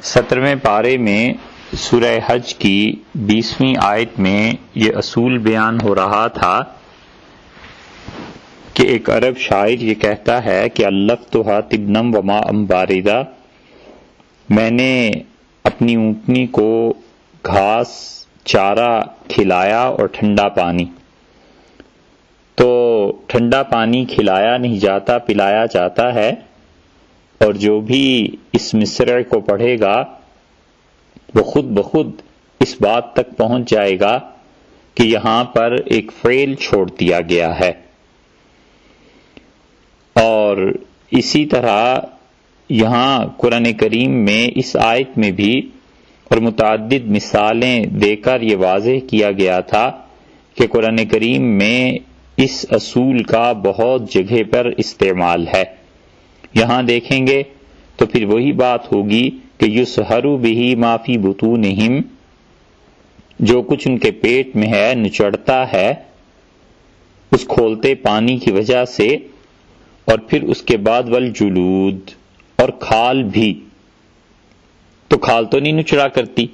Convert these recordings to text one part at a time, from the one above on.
17ویں پارے میں سورہ حج کی 20ویں آیت میں یہ اصول بیان ہو رہا تھا کہ ایک عرب شاعر یہ کہتا ہے کہ الفتھا طبنم وما ام باردہ، میں نے اپنی اونٹنی کو گھاس چارہ کھلایا اور ٹھنڈا پانی، تو ٹھنڈا پانی کھلایا نہیں جاتا، پلایا جاتا ہے، اور جو بھی اس مصرع کو پڑھے گا وہ خود بخود اس بات تک پہنچ جائے گا کہ یہاں پر ایک فعل چھوڑ دیا گیا ہے۔ اور اسی طرح یہاں قرآن کریم میں اس آیت میں بھی اور متعدد مثالیں دے کر یہ واضح کیا گیا تھا کہ قرآن کریم میں اس اصول کا بہت جگہ پر استعمال ہے۔ یہاں دیکھیں گے تو پھر وہی بات ہوگی کہ یسحر بہ ما فی بطونہم، جو کچھ ان کے پیٹ میں ہے نچڑتا ہے اس کھولتے پانی کی وجہ سے، اور پھر اس کے بعد والجلود، اور کھال بھی، تو کھال تو نہیں نچڑا کرتی،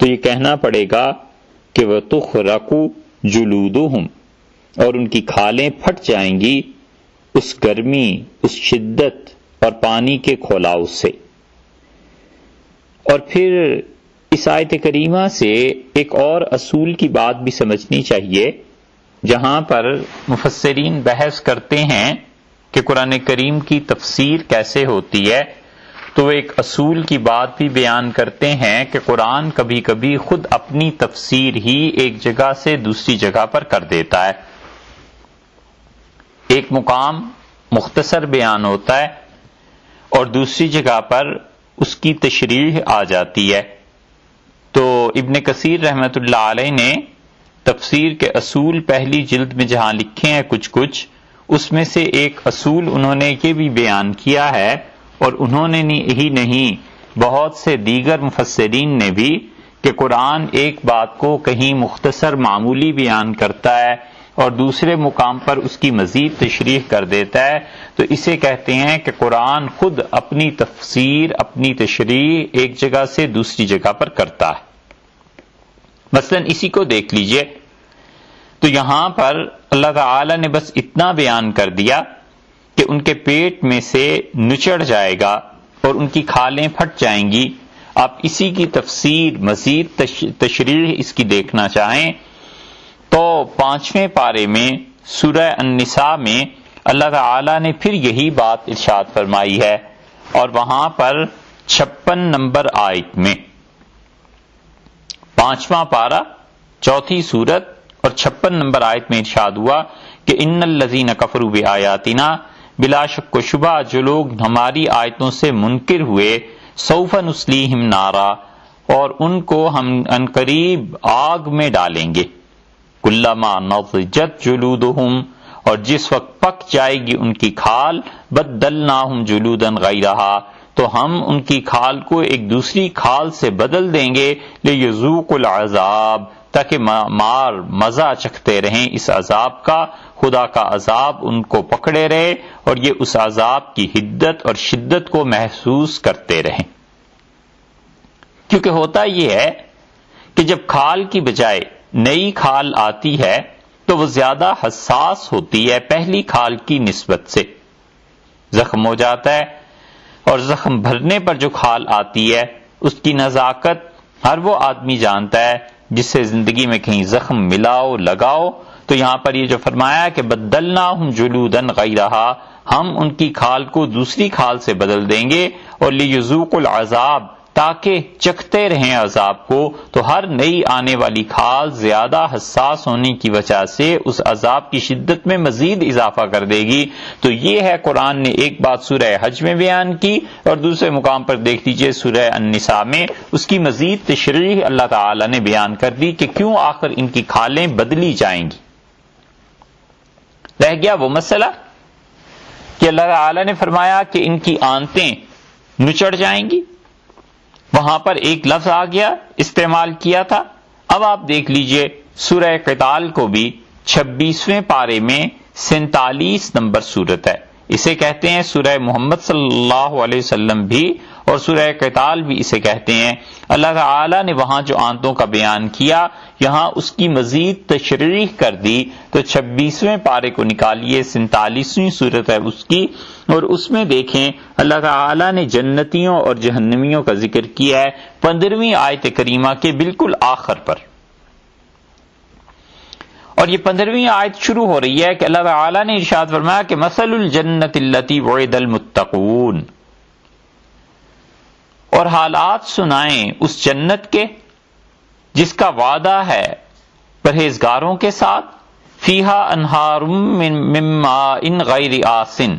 تو یہ کہنا پڑے گا کہ وَتُخْرَقُ جُلُودُهُمْ، اور ان کی کھالیں پھٹ جائیں گی اس گرمی، اس شدت اور پانی کے کھولاؤ سے۔ اور پھر اس آیت کریمہ سے ایک اور اصول کی بات بھی سمجھنی چاہیے، جہاں پر مفسرین بحث کرتے ہیں کہ قرآن کریم کی تفسیر کیسے ہوتی ہے، تو وہ ایک اصول کی بات بھی بیان کرتے ہیں کہ قرآن کبھی کبھی خود اپنی تفسیر ہی ایک جگہ سے دوسری جگہ پر کر دیتا ہے۔ ایک مقام مختصر بیان ہوتا ہے اور دوسری جگہ پر اس کی تشریح آ جاتی ہے۔ تو ابن کثیر رحمۃ اللہ علیہ نے تفسیر کے اصول پہلی جلد میں جہاں لکھے ہیں کچھ اس میں سے ایک اصول انہوں نے یہ بھی بیان کیا ہے، اور انہوں نے ہی نہیں بہت سے دیگر مفسرین نے بھی، کہ قرآن ایک بات کو کہیں مختصر معمولی بیان کرتا ہے اور دوسرے مقام پر اس کی مزید تشریح کر دیتا ہے، تو اسے کہتے ہیں کہ قرآن خود اپنی تفسیر، اپنی تشریح ایک جگہ سے دوسری جگہ پر کرتا ہے۔ مثلا اسی کو دیکھ لیجئے، تو یہاں پر اللہ تعالی نے بس اتنا بیان کر دیا کہ ان کے پیٹ میں سے نچڑ جائے گا اور ان کی کھالیں پھٹ جائیں گی۔ آپ اسی کی تفسیر، مزید تشریح اس کی دیکھنا چاہیں تو 5ویں پارے میں سورہ النساء میں اللہ تعالی نے پھر یہی بات ارشاد فرمائی ہے، اور وہاں پر 56 نمبر آیت میں، 5واں پارہ 4تھی سورت اور 56 نمبر آیت میں ارشاد ہوا کہ ان الذین کفروا بآیاتنا، بلا شک و شبہ جو لوگ ہماری آیتوں سے منکر ہوئے، سوف نصلیہم نارا، اور ان کو ہم عنقریب آگ میں ڈالیں گے، کلما نضجت جلودہم، اور جس وقت پک جائے گی ان کی کھال، بدلناہم جلودا غیرہا، تو ہم ان کی کھال کو ایک دوسری کھال سے بدل دیں گے، لیذوقوا العذاب، تاکہ مزہ چکھتے رہیں اس عذاب کا، خدا کا عذاب ان کو پکڑے رہے اور یہ اس عذاب کی حدت اور شدت کو محسوس کرتے رہیں۔ کیونکہ ہوتا یہ ہے کہ جب کھال کی بجائے نئی کھال آتی ہے تو وہ زیادہ حساس ہوتی ہے پہلی کھال کی نسبت سے، زخم ہو جاتا ہے، اور زخم بھرنے پر جو کھال آتی ہے اس کی نزاکت ہر وہ آدمی جانتا ہے جس سے زندگی میں کہیں زخم ملاؤ لگاؤ۔ تو یہاں پر یہ جو فرمایا کہ بدلناہم جلودا غیرہا، ہم ان کی کھال کو دوسری کھال سے بدل دیں گے، اور لیذوقوا العذاب، تاکہ چکھتے رہیں عذاب کو، تو ہر نئی آنے والی کھال زیادہ حساس ہونے کی وجہ سے اس عذاب کی شدت میں مزید اضافہ کر دے گی۔ تو یہ ہے قرآن نے ایک بات سورہ حج میں بیان کی، اور دوسرے مقام پر دیکھ لیجئے سورہ النساء میں اس کی مزید تشریح اللہ تعالی نے بیان کر دی کہ کیوں آخر ان کی کھالیں بدلی جائیں گی۔ رہ گیا وہ مسئلہ کہ اللہ تعالی نے فرمایا کہ ان کی آنتیں نچڑ جائیں گی، وہاں پر ایک لفظ آ گیا استعمال کیا تھا۔ اب آپ دیکھ لیجئے سورہ قتال کو بھی 26ویں پارے میں 47 نمبر سورت ہے، اسے کہتے ہیں سورہ محمد صلی اللہ علیہ وسلم بھی، اور سورہ قتال بھی اسے کہتے ہیں۔ اللہ تعالی نے وہاں جو آیتوں کا بیان کیا یہاں اس کی مزید تشریح کر دی، تو 26ویں پارے کو نکالیے، 47ویں صورت ہے اس کی، اور اس میں دیکھیں اللہ تعالی نے جنتیوں اور جہنمیوں کا ذکر کیا ہے 15ویں آیت کریمہ کے بالکل آخر پر۔ اور یہ 15ویں آیت شروع ہو رہی ہے کہ اللہ تعالی نے ارشاد فرمایا کہ مثل الجنت التی وعد المتقون، اور حالات سنائیں اس جنت کے جس کا وعدہ ہے پرہیزگاروں کے ساتھ، فیہا انہار من ماء غیر آسن،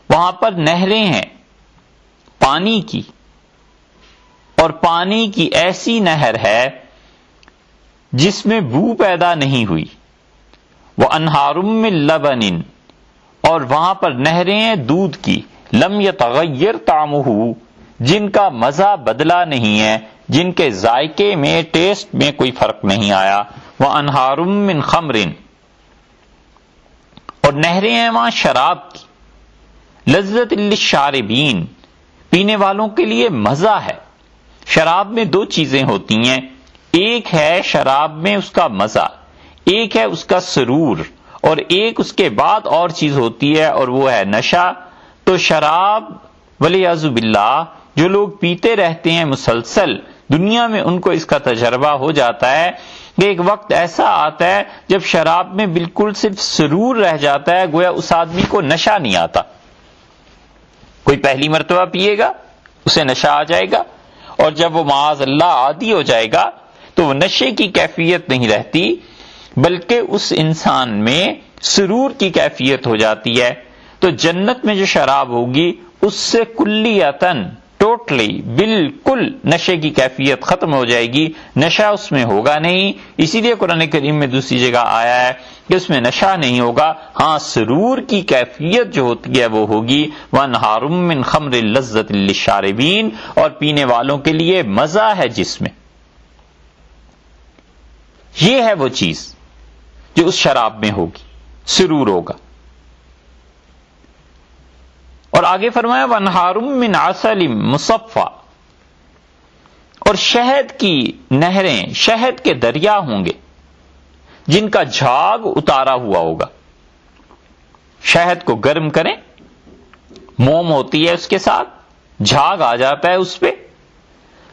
وہاں پر نہریں ہیں پانی کی، اور پانی کی ایسی نہر ہے جس میں بو پیدا نہیں ہوئی، وانہار من لبن، اور وہاں پر نہریں ہیں دودھ کی، لم یتغیر طعمہ، جن کا مزہ بدلا نہیں ہے، جن کے ذائقے میں ٹیسٹ میں کوئی فرق نہیں آیا، وانہار من خمر، اور نہریں ہیں وہاں شراب کی، لذت للشاربین، پینے والوں کے لیے مزہ ہے۔ شراب میں دو چیزیں ہوتی ہیں، ایک ہے شراب میں اس کا مزہ، ایک ہے اس کا سرور، اور ایک اس کے بعد اور چیز ہوتی ہے اور وہ ہے نشہ۔ تو شراب والعیاذ باللہ جو لوگ پیتے رہتے ہیں مسلسل، دنیا میں ان کو اس کا تجربہ ہو جاتا ہے کہ ایک وقت ایسا آتا ہے جب شراب میں بالکل صرف سرور رہ جاتا ہے، گویا اس آدمی کو نشہ نہیں آتا۔ کوئی پہلی مرتبہ پیے گا اسے نشہ آ جائے گا، اور جب وہ معاذ اللہ عادی ہو جائے گا تو وہ نشے کی کیفیت نہیں رہتی، بلکہ اس انسان میں سرور کی کیفیت ہو جاتی ہے۔ تو جنت میں جو شراب ہوگی اس سے کلیتاً ٹوٹلی بالکل نشے کی کیفیت ختم ہو جائے گی، نشہ اس میں ہوگا نہیں۔ اسی لیے قرآن کریم میں دوسری جگہ آیا ہے کہ اس میں نشہ نہیں ہوگا، ہاں سرور کی کیفیت جو ہوتی ہے وہ ہوگی، وانہار من خمر لذت للشاربین، اور پینے والوں کے لیے مزہ ہے جس میں۔ یہ ہے وہ چیز جو اس شراب میں ہوگی، سرور ہوگا۔ اور آگے فرمایا وانہار من عسل مصفی، اور شہد کی نہریں، شہد کے دریا ہوں گے جن کا جھاگ اتارا ہوا ہوگا۔ شہد کو گرم کریں، موم ہوتی ہے اس کے ساتھ، جھاگ آ جاتا ہے اس پہ،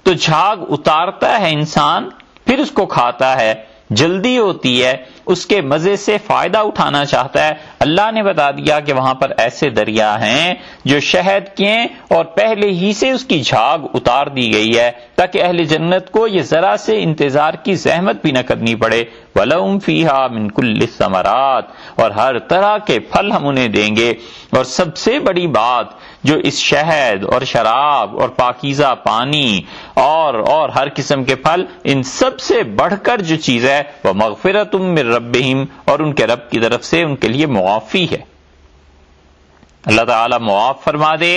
تو جھاگ اتارتا ہے انسان، پھر اس کو کھاتا ہے، جلدی ہوتی ہے، اس کے مزے سے فائدہ اٹھانا چاہتا ہے۔ اللہ نے بتا دیا کہ وہاں پر ایسے دریا ہیں جو شہد کے ہیں اور پہلے ہی سے اس کی جھاگ اتار دی گئی ہے تاکہ اہل جنت کو یہ ذرا سے انتظار کی زحمت بھی نہ کرنی پڑے۔ وَلَهُمْ فِيهَا مِنْ كُلِّ الثَّمَرَاتِ، اور ہر طرح کے پھل ہم انہیں دیں گے۔ اور سب سے بڑی بات جو اس شہد اور شراب اور پاکیزہ پانی اور ہر قسم کے پھل، ان سب سے بڑھ کر جو چیز ہے وہ مغفرۃ من ربہم، اور ان کے رب کی طرف سے ان کے لیے معافی ہے۔ اللہ تعالی معاف فرما دے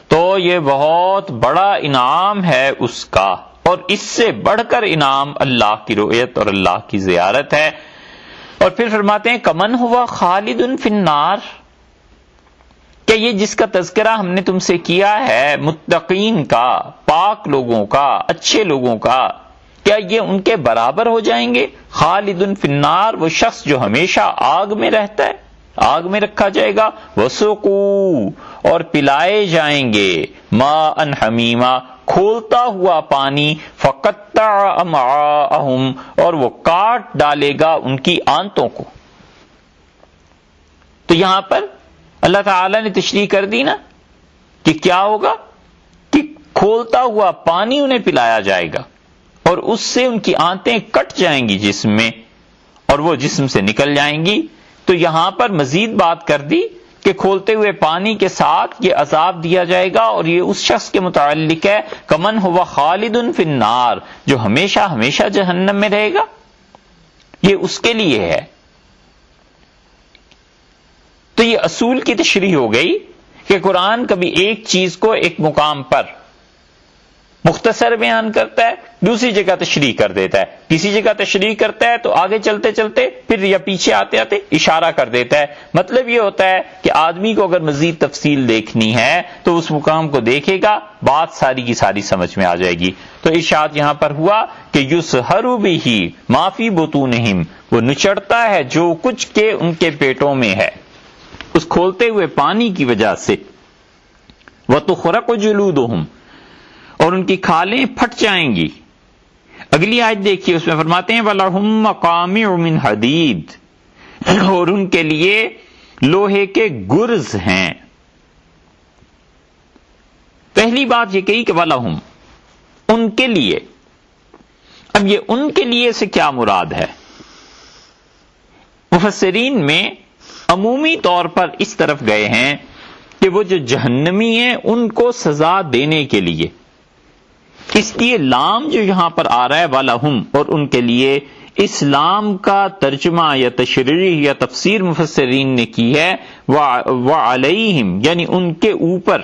تو یہ بہت بڑا انعام ہے اس کا، اور اس سے بڑھ کر انعام اللہ کی رؤیت اور اللہ کی زیارت ہے۔ اور پھر فرماتے ہیں کمن ہوا خالد فی النار، کہ یہ جس کا تذکرہ ہم نے تم سے کیا ہے متقین کا، پاک لوگوں کا، اچھے لوگوں کا، کیا یہ ان کے برابر ہو جائیں گے؟ خالد فی النار، وہ شخص جو ہمیشہ آگ میں رہتا ہے، آگ میں رکھا جائے گا، وسقوا، اور پلائے جائیں گے، ماء حمیما، کھولتا ہوا پانی، فقطع امعاءہم، اور وہ کاٹ ڈالے گا ان کی آنتوں کو۔ تو یہاں پر اللہ تعالی نے تشریح کر دی نا کہ کیا ہوگا، کہ کھولتا ہوا پانی انہیں پلایا جائے گا اور اس سے ان کی آنتیں کٹ جائیں گی جسم میں اور وہ جسم سے نکل جائیں گی۔ تو یہاں پر مزید بات کر دی کہ کھولتے ہوئے پانی کے ساتھ یہ عذاب دیا جائے گا، اور یہ اس شخص کے متعلق ہے کمن ہوا خالد فی النار، جو ہمیشہ ہمیشہ جہنم میں رہے گا، یہ اس کے لیے ہے۔ تو یہ اصول کی تشریح ہو گئی کہ قرآن کبھی ایک چیز کو ایک مقام پر مختصر بیان کرتا ہے، دوسری جگہ تشریح کر دیتا ہے، کسی جگہ تشریح کرتا ہے تو آگے چلتے چلتے پھر یا پیچھے آتے آتے اشارہ کر دیتا ہے۔ مطلب یہ ہوتا ہے کہ آدمی کو اگر مزید تفصیل دیکھنی ہے تو اس مقام کو دیکھے گا، بات ساری کی ساری سمجھ میں آ جائے گی۔ تو ارشاد یہاں پر ہوا کہ یسہر بہ ما فی بطونہم، وہ نچڑتا ہے جو کچھ کے ان کے پیٹوں میں ہے اس کھولتے ہوئے پانی کی وجہ سے، وتخرق جلودہم، اور ان کی کھالیں پھٹ جائیں گی۔ اگلی آیت دیکھیے، اس میں فرماتے ہیں وَلَهُمْ مَقَامِعُ مِنْ حَدِيدٍ، اور ان کے لیے لوہے کے گرز ہیں۔ پہلی بات یہ کہی کہ وَلَهُمْ، ان کے لیے۔ اب یہ ان کے لیے سے کیا مراد ہے؟ مفسرین میں عمومی طور پر اس طرف گئے ہیں کہ وہ جو جہنمی ہیں ان کو سزا دینے کے لیے، اس لیے لام جو یہاں پر آ رہا ہے وَلَهُمْ، اور ان کے لیے، اس لام کا ترجمہ یا تشریح یا تفسیر مفسرین نے کی ہے وَعَلَيْهِمْ، یعنی ان کے اوپر،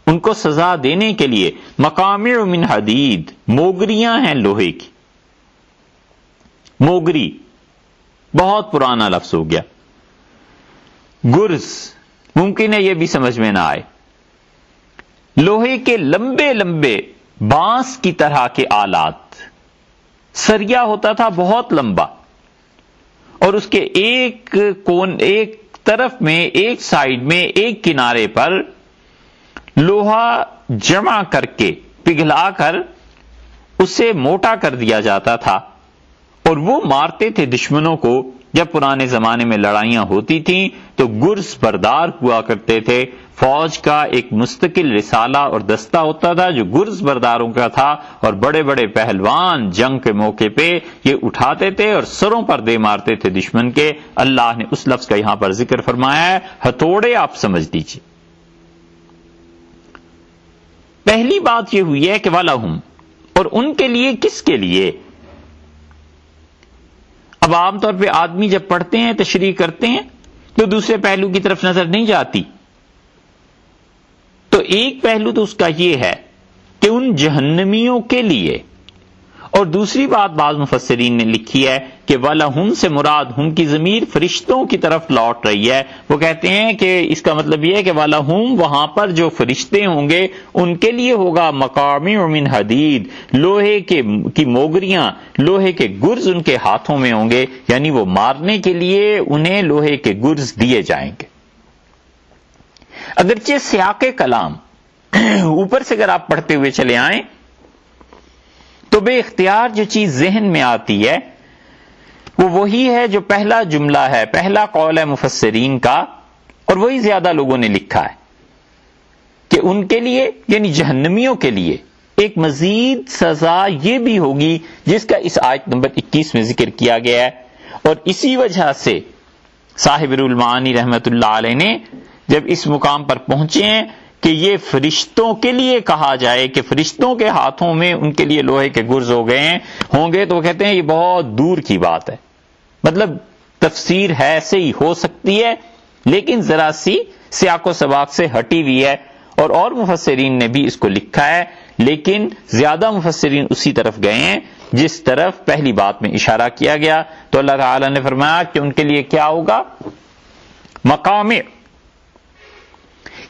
ان کو سزا دینے کے لیے مقامع من حدید، موگریاں ہیں لوہے کی۔ موگری بہت پرانا لفظ ہو گیا، گرز ممکن ہے یہ بھی سمجھ میں نہ آئے، لوہے کے لمبے لمبے بانس کی طرح کے آلات، سریا ہوتا تھا بہت لمبا، اور اس کے ایک طرف میں، ایک سائیڈ میں، ایک کنارے پر لوہا جمع کر کے پگھلا کر اسے موٹا کر دیا جاتا تھا، اور وہ مارتے تھے دشمنوں کو۔ جب پرانے زمانے میں لڑائیاں ہوتی تھیں تو گرز بردار ہوا کرتے تھے، فوج کا ایک مستقل رسالہ اور دستہ ہوتا تھا جو گرز برداروں کا تھا، اور بڑے بڑے پہلوان جنگ کے موقع پہ یہ اٹھاتے تھے اور سروں پر دے مارتے تھے دشمن کے۔ اللہ نے اس لفظ کا یہاں پر ذکر فرمایا ہے، ہتھوڑے آپ سمجھ لیجیے۔ پہلی بات یہ ہوئی ہے کہ وَلَهُمْ، اور ان کے لیے، کس کے لیے؟ اب عام طور پہ آدمی جب پڑھتے ہیں، تشریح کرتے ہیں، تو دوسرے پہلو کی طرف نظر نہیں جاتی۔ تو ایک پہلو تو اس کا یہ ہے کہ ان جہنمیوں کے لیے، اور دوسری بات بعض مفسرین نے لکھی ہے کہ وَلَهُمْ سے مراد ہم کی ضمیر فرشتوں کی طرف لوٹ رہی ہے۔ وہ کہتے ہیں کہ اس کا مطلب یہ ہے کہ وَلَهُمْ، وہاں پر جو فرشتے ہوں گے ان کے لیے ہوگا مقامع من حدید، لوہے کی موگریاں، لوہے کے گرز ان کے ہاتھوں میں ہوں گے، یعنی وہ مارنے کے لیے انہیں لوہے کے گرز دیے جائیں گے۔ اگرچہ سیاق کلام اوپر سے اگر آپ پڑھتے ہوئے چلے آئیں تو بے اختیار جو چیز ذہن میں آتی ہے وہ وہی ہے جو پہلا جملہ ہے، پہلا قول ہے مفسرین کا، اور وہی زیادہ لوگوں نے لکھا ہے کہ ان کے لیے، یعنی جہنمیوں کے لیے، ایک مزید سزا یہ بھی ہوگی جس کا اس آیت نمبر 21 میں ذکر کیا گیا ہے۔ اور اسی وجہ سے صاحب روح المعانی رحمت اللہ علیہ نے جب اس مقام پر پہنچے ہیں کہ یہ فرشتوں کے لیے کہا جائے کہ فرشتوں کے ہاتھوں میں ان کے لیے لوہے کے گرز ہوں گے، تو وہ کہتے ہیں یہ بہت دور کی بات ہے، مطلب تفسیر ہے صحیح ہو سکتی ہے لیکن ذرا سی سیاق و سباق سے ہٹی ہوئی ہے، اور مفسرین نے بھی اس کو لکھا ہے، لیکن زیادہ مفسرین اسی طرف گئے ہیں جس طرف پہلی بات میں اشارہ کیا گیا۔ تو اللہ تعالی نے فرمایا کہ ان کے لیے کیا ہوگا؟ مقامع۔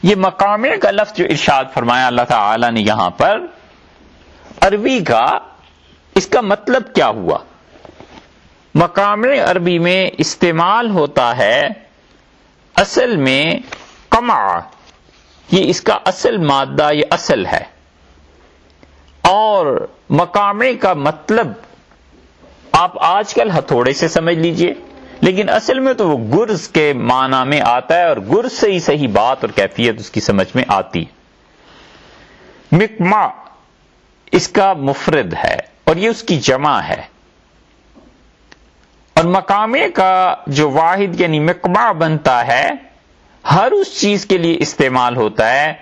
یہ مقامع کا لفظ جو ارشاد فرمایا اللہ تعالی نے یہاں پر، عربی کا اس کا مطلب کیا ہوا؟ مقامع عربی میں استعمال ہوتا ہے اصل میں قمع، یہ اس کا اصل مادہ، یہ اصل ہے، اور مقامع کا مطلب آپ آج کل ہتھوڑے سے سمجھ لیجئے، لیکن اصل میں تو وہ گرز کے معنی میں آتا ہے، اور گرز سے ہی صحیح بات اور کیفیت اس کی سمجھ میں آتی ہے۔ مقمع اس کا مفرد ہے اور یہ اس کی جمع ہے، اور مقامع کا جو واحد یعنی مقمع بنتا ہے ہر اس چیز کے لیے استعمال ہوتا ہے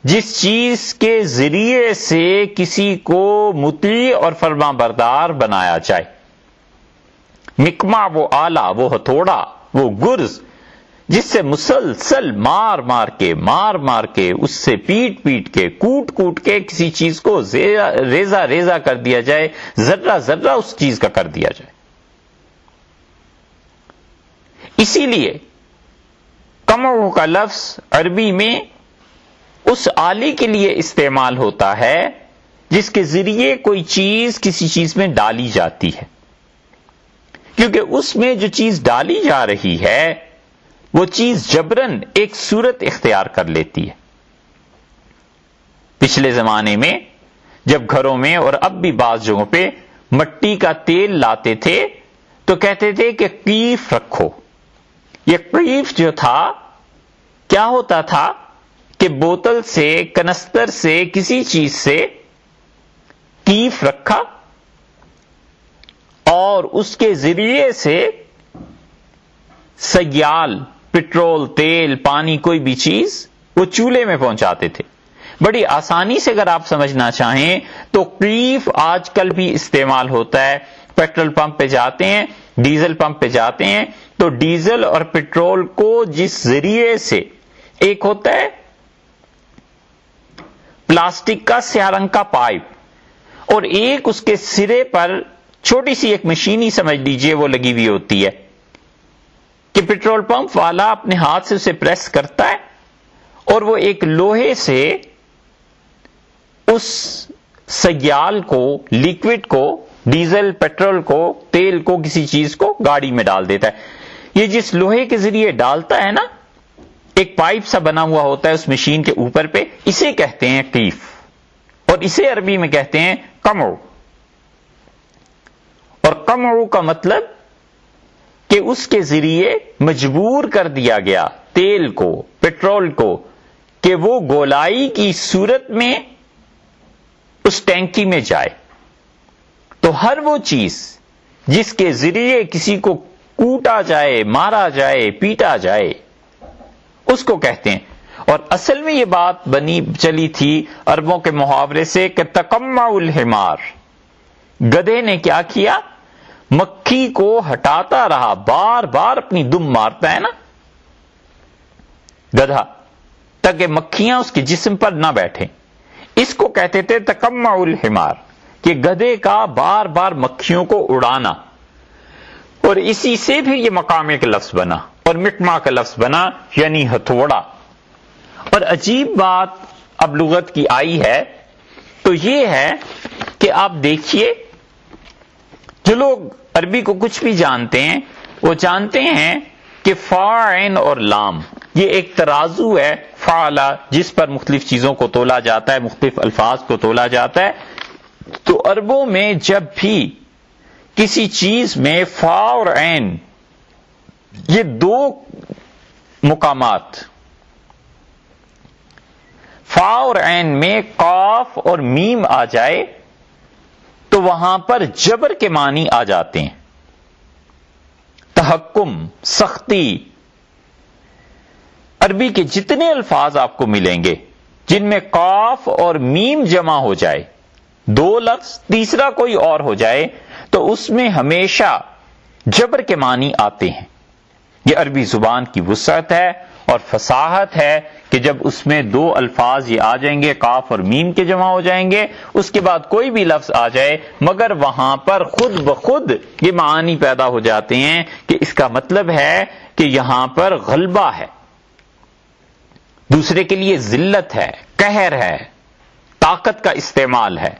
جس چیز کے ذریعے سے کسی کو مطیع اور فرما بردار بنایا جائے۔ مقمع وہ آلہ، وہ ہتھوڑا، وہ گرز جس سے مسلسل مار مار کے اس سے پیٹ کے کوٹ کے کسی چیز کو ریزہ کر دیا جائے، ذرہ اس چیز کا کر دیا جائے۔ اسی لیے قمع کا لفظ عربی میں اس آلے کے لیے استعمال ہوتا ہے جس کے ذریعے کوئی چیز کسی چیز میں ڈالی جاتی ہے، کیونکہ اس میں جو چیز ڈالی جا رہی ہے وہ چیز جبرن ایک صورت اختیار کر لیتی ہے۔ پچھلے زمانے میں جب گھروں میں اور اب بھی بعض جگہوں پہ مٹی کا تیل لاتے تھے تو کہتے تھے کہ قیف رکھو۔ یہ قیف جو تھا کیا ہوتا تھا کہ بوتل سے، کنستر سے، کسی چیز سے قیف رکھا اور اس کے ذریعے سے سیال، پٹرول، تیل، پانی، کوئی بھی چیز وہ چولہے میں پہنچاتے تھے۔ بڑی آسانی سے اگر آپ سمجھنا چاہیں تو قیف آج کل بھی استعمال ہوتا ہے۔ پیٹرول پمپ پہ جاتے ہیں، ڈیزل پمپ پہ جاتے ہیں تو ڈیزل اور پٹرول کو جس ذریعے سے، ایک ہوتا ہے پلاسٹک کا سیاہ رنگ کا پائپ اور ایک اس کے سرے پر چھوٹی سی ایک مشین ہی سمجھ لیجئے وہ لگی ہوئی ہوتی ہے کہ پٹرول پمپ والا اپنے ہاتھ سے اسے پریس کرتا ہے اور وہ ایک لوہے سے اس سیال کو، لیکوڈ کو، ڈیزل، پیٹرول کو، تیل کو، کسی چیز کو گاڑی میں ڈال دیتا ہے۔ یہ جس لوہے کے ذریعے ڈالتا ہے نا، ایک پائپ سا بنا ہوا ہوتا ہے اس مشین کے اوپر پہ، اسے کہتے ہیں قیف، اور اسے عربی میں کہتے ہیں قمع۔ اور قمع کا مطلب کہ اس کے ذریعے مجبور کر دیا گیا تیل کو، پٹرول کو، کہ وہ گولائی کی صورت میں اس ٹینکی میں جائے۔ تو ہر وہ چیز جس کے ذریعے کسی کو کوٹا جائے، مارا جائے، پیٹا جائے، اس کو کہتے ہیں۔ اور اصل میں یہ بات بنی چلی تھی عربوں کے محاورے سے کہ تقمع الحمار، گدھے نے کیا کیا، مکھی کو ہٹاتا رہا، بار بار اپنی دم مارتا ہے نا گدھا، تاکہ مکھیاں اس کے جسم پر نہ بیٹھیں۔ اس کو کہتے تھے تقمع الحمار، کہ گدھے کا بار بار مکھیوں کو اڑانا۔ اور اسی سے پھر یہ مقامے کا لفظ بنا اور مقمع کا لفظ بنا، یعنی ہتھوڑا۔ اور عجیب بات اب لغت کی آئی ہے تو یہ ہے کہ آپ دیکھیے، جو لوگ عربی کو کچھ بھی جانتے ہیں وہ جانتے ہیں کہ فا، عین اور لام یہ ایک ترازو ہے، فعلا، جس پر مختلف چیزوں کو تولا جاتا ہے، مختلف الفاظ کو تولا جاتا ہے۔ تو عربوں میں جب بھی کسی چیز میں فا اور عین، یہ دو مقامات، فا اور عین میں قاف اور میم آ جائے تو وہاں پر جبر کے معنی آ جاتے ہیں، تحکم، سختی۔ عربی کے جتنے الفاظ آپ کو ملیں گے جن میں قاف اور میم جمع ہو جائے، دو لفظ تیسرا کوئی اور ہو جائے، تو اس میں ہمیشہ جبر کے معنی آتے ہیں۔ یہ عربی زبان کی وسعت ہے اور فصاحت ہے کہ جب اس میں دو الفاظ یہ آ جائیں گے، قاف اور میم کے جمع ہو جائیں گے، اس کے بعد کوئی بھی لفظ آ جائے مگر وہاں پر خود بخود یہ معانی پیدا ہو جاتے ہیں کہ اس کا مطلب ہے کہ یہاں پر غلبہ ہے، دوسرے کے لیے ذلت ہے، قہر ہے، طاقت کا استعمال ہے۔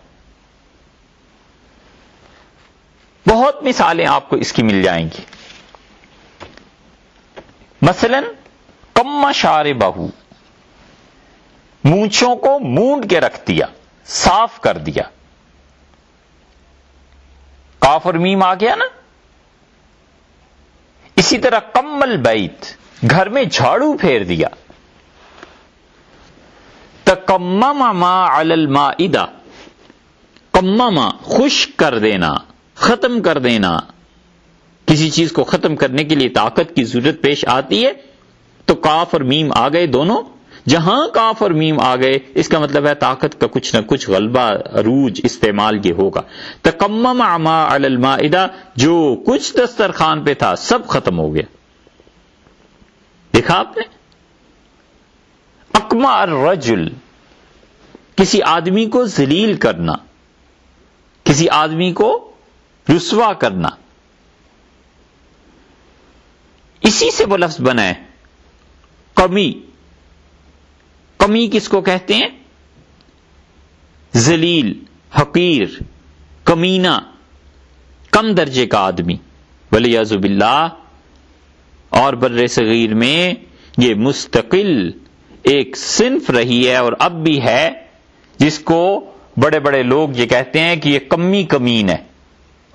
بہت مثالیں آپ کو اس کی مل جائیں گی۔ مثلا کم شاربہ، مونچھوں کو مونڈ کے رکھ دیا، صاف کر دیا، قاف اور میم آ گیا نا۔ اسی طرح کم البیت، گھر میں جھاڑو پھیر دیا۔ تکمم ما علی المائدہ، کمما خشک کر دینا، ختم کر دینا۔ کسی چیز کو ختم کرنے کے لیے طاقت کی ضرورت پیش آتی ہے تو کاف اور میم آ گئے دونوں، جہاں کاف اور میم آ گئے اس کا مطلب ہے طاقت کا کچھ نہ کچھ غلبہ، عروج، استعمال یہ ہوگا۔ تکمم ما علی المائدہ، جو کچھ دسترخوان پہ تھا سب ختم ہو گیا۔ دیکھا آپ نے؟ اقمع الرجل، کسی آدمی کو ذلیل کرنا، کسی آدمی کو رسوا کرنا، اسی سے وہ لفظ بنا ہے قمی۔ قمی کس کو کہتے ہیں؟ ذلیل، حقیر، کمینہ، کم درجے کا آدمی، والعیاذ باللہ۔ اور بر صغیر میں یہ مستقل ایک صنف رہی ہے اور اب بھی ہے، جس کو بڑے بڑے لوگ یہ کہتے ہیں کہ یہ کمی کمین ہے۔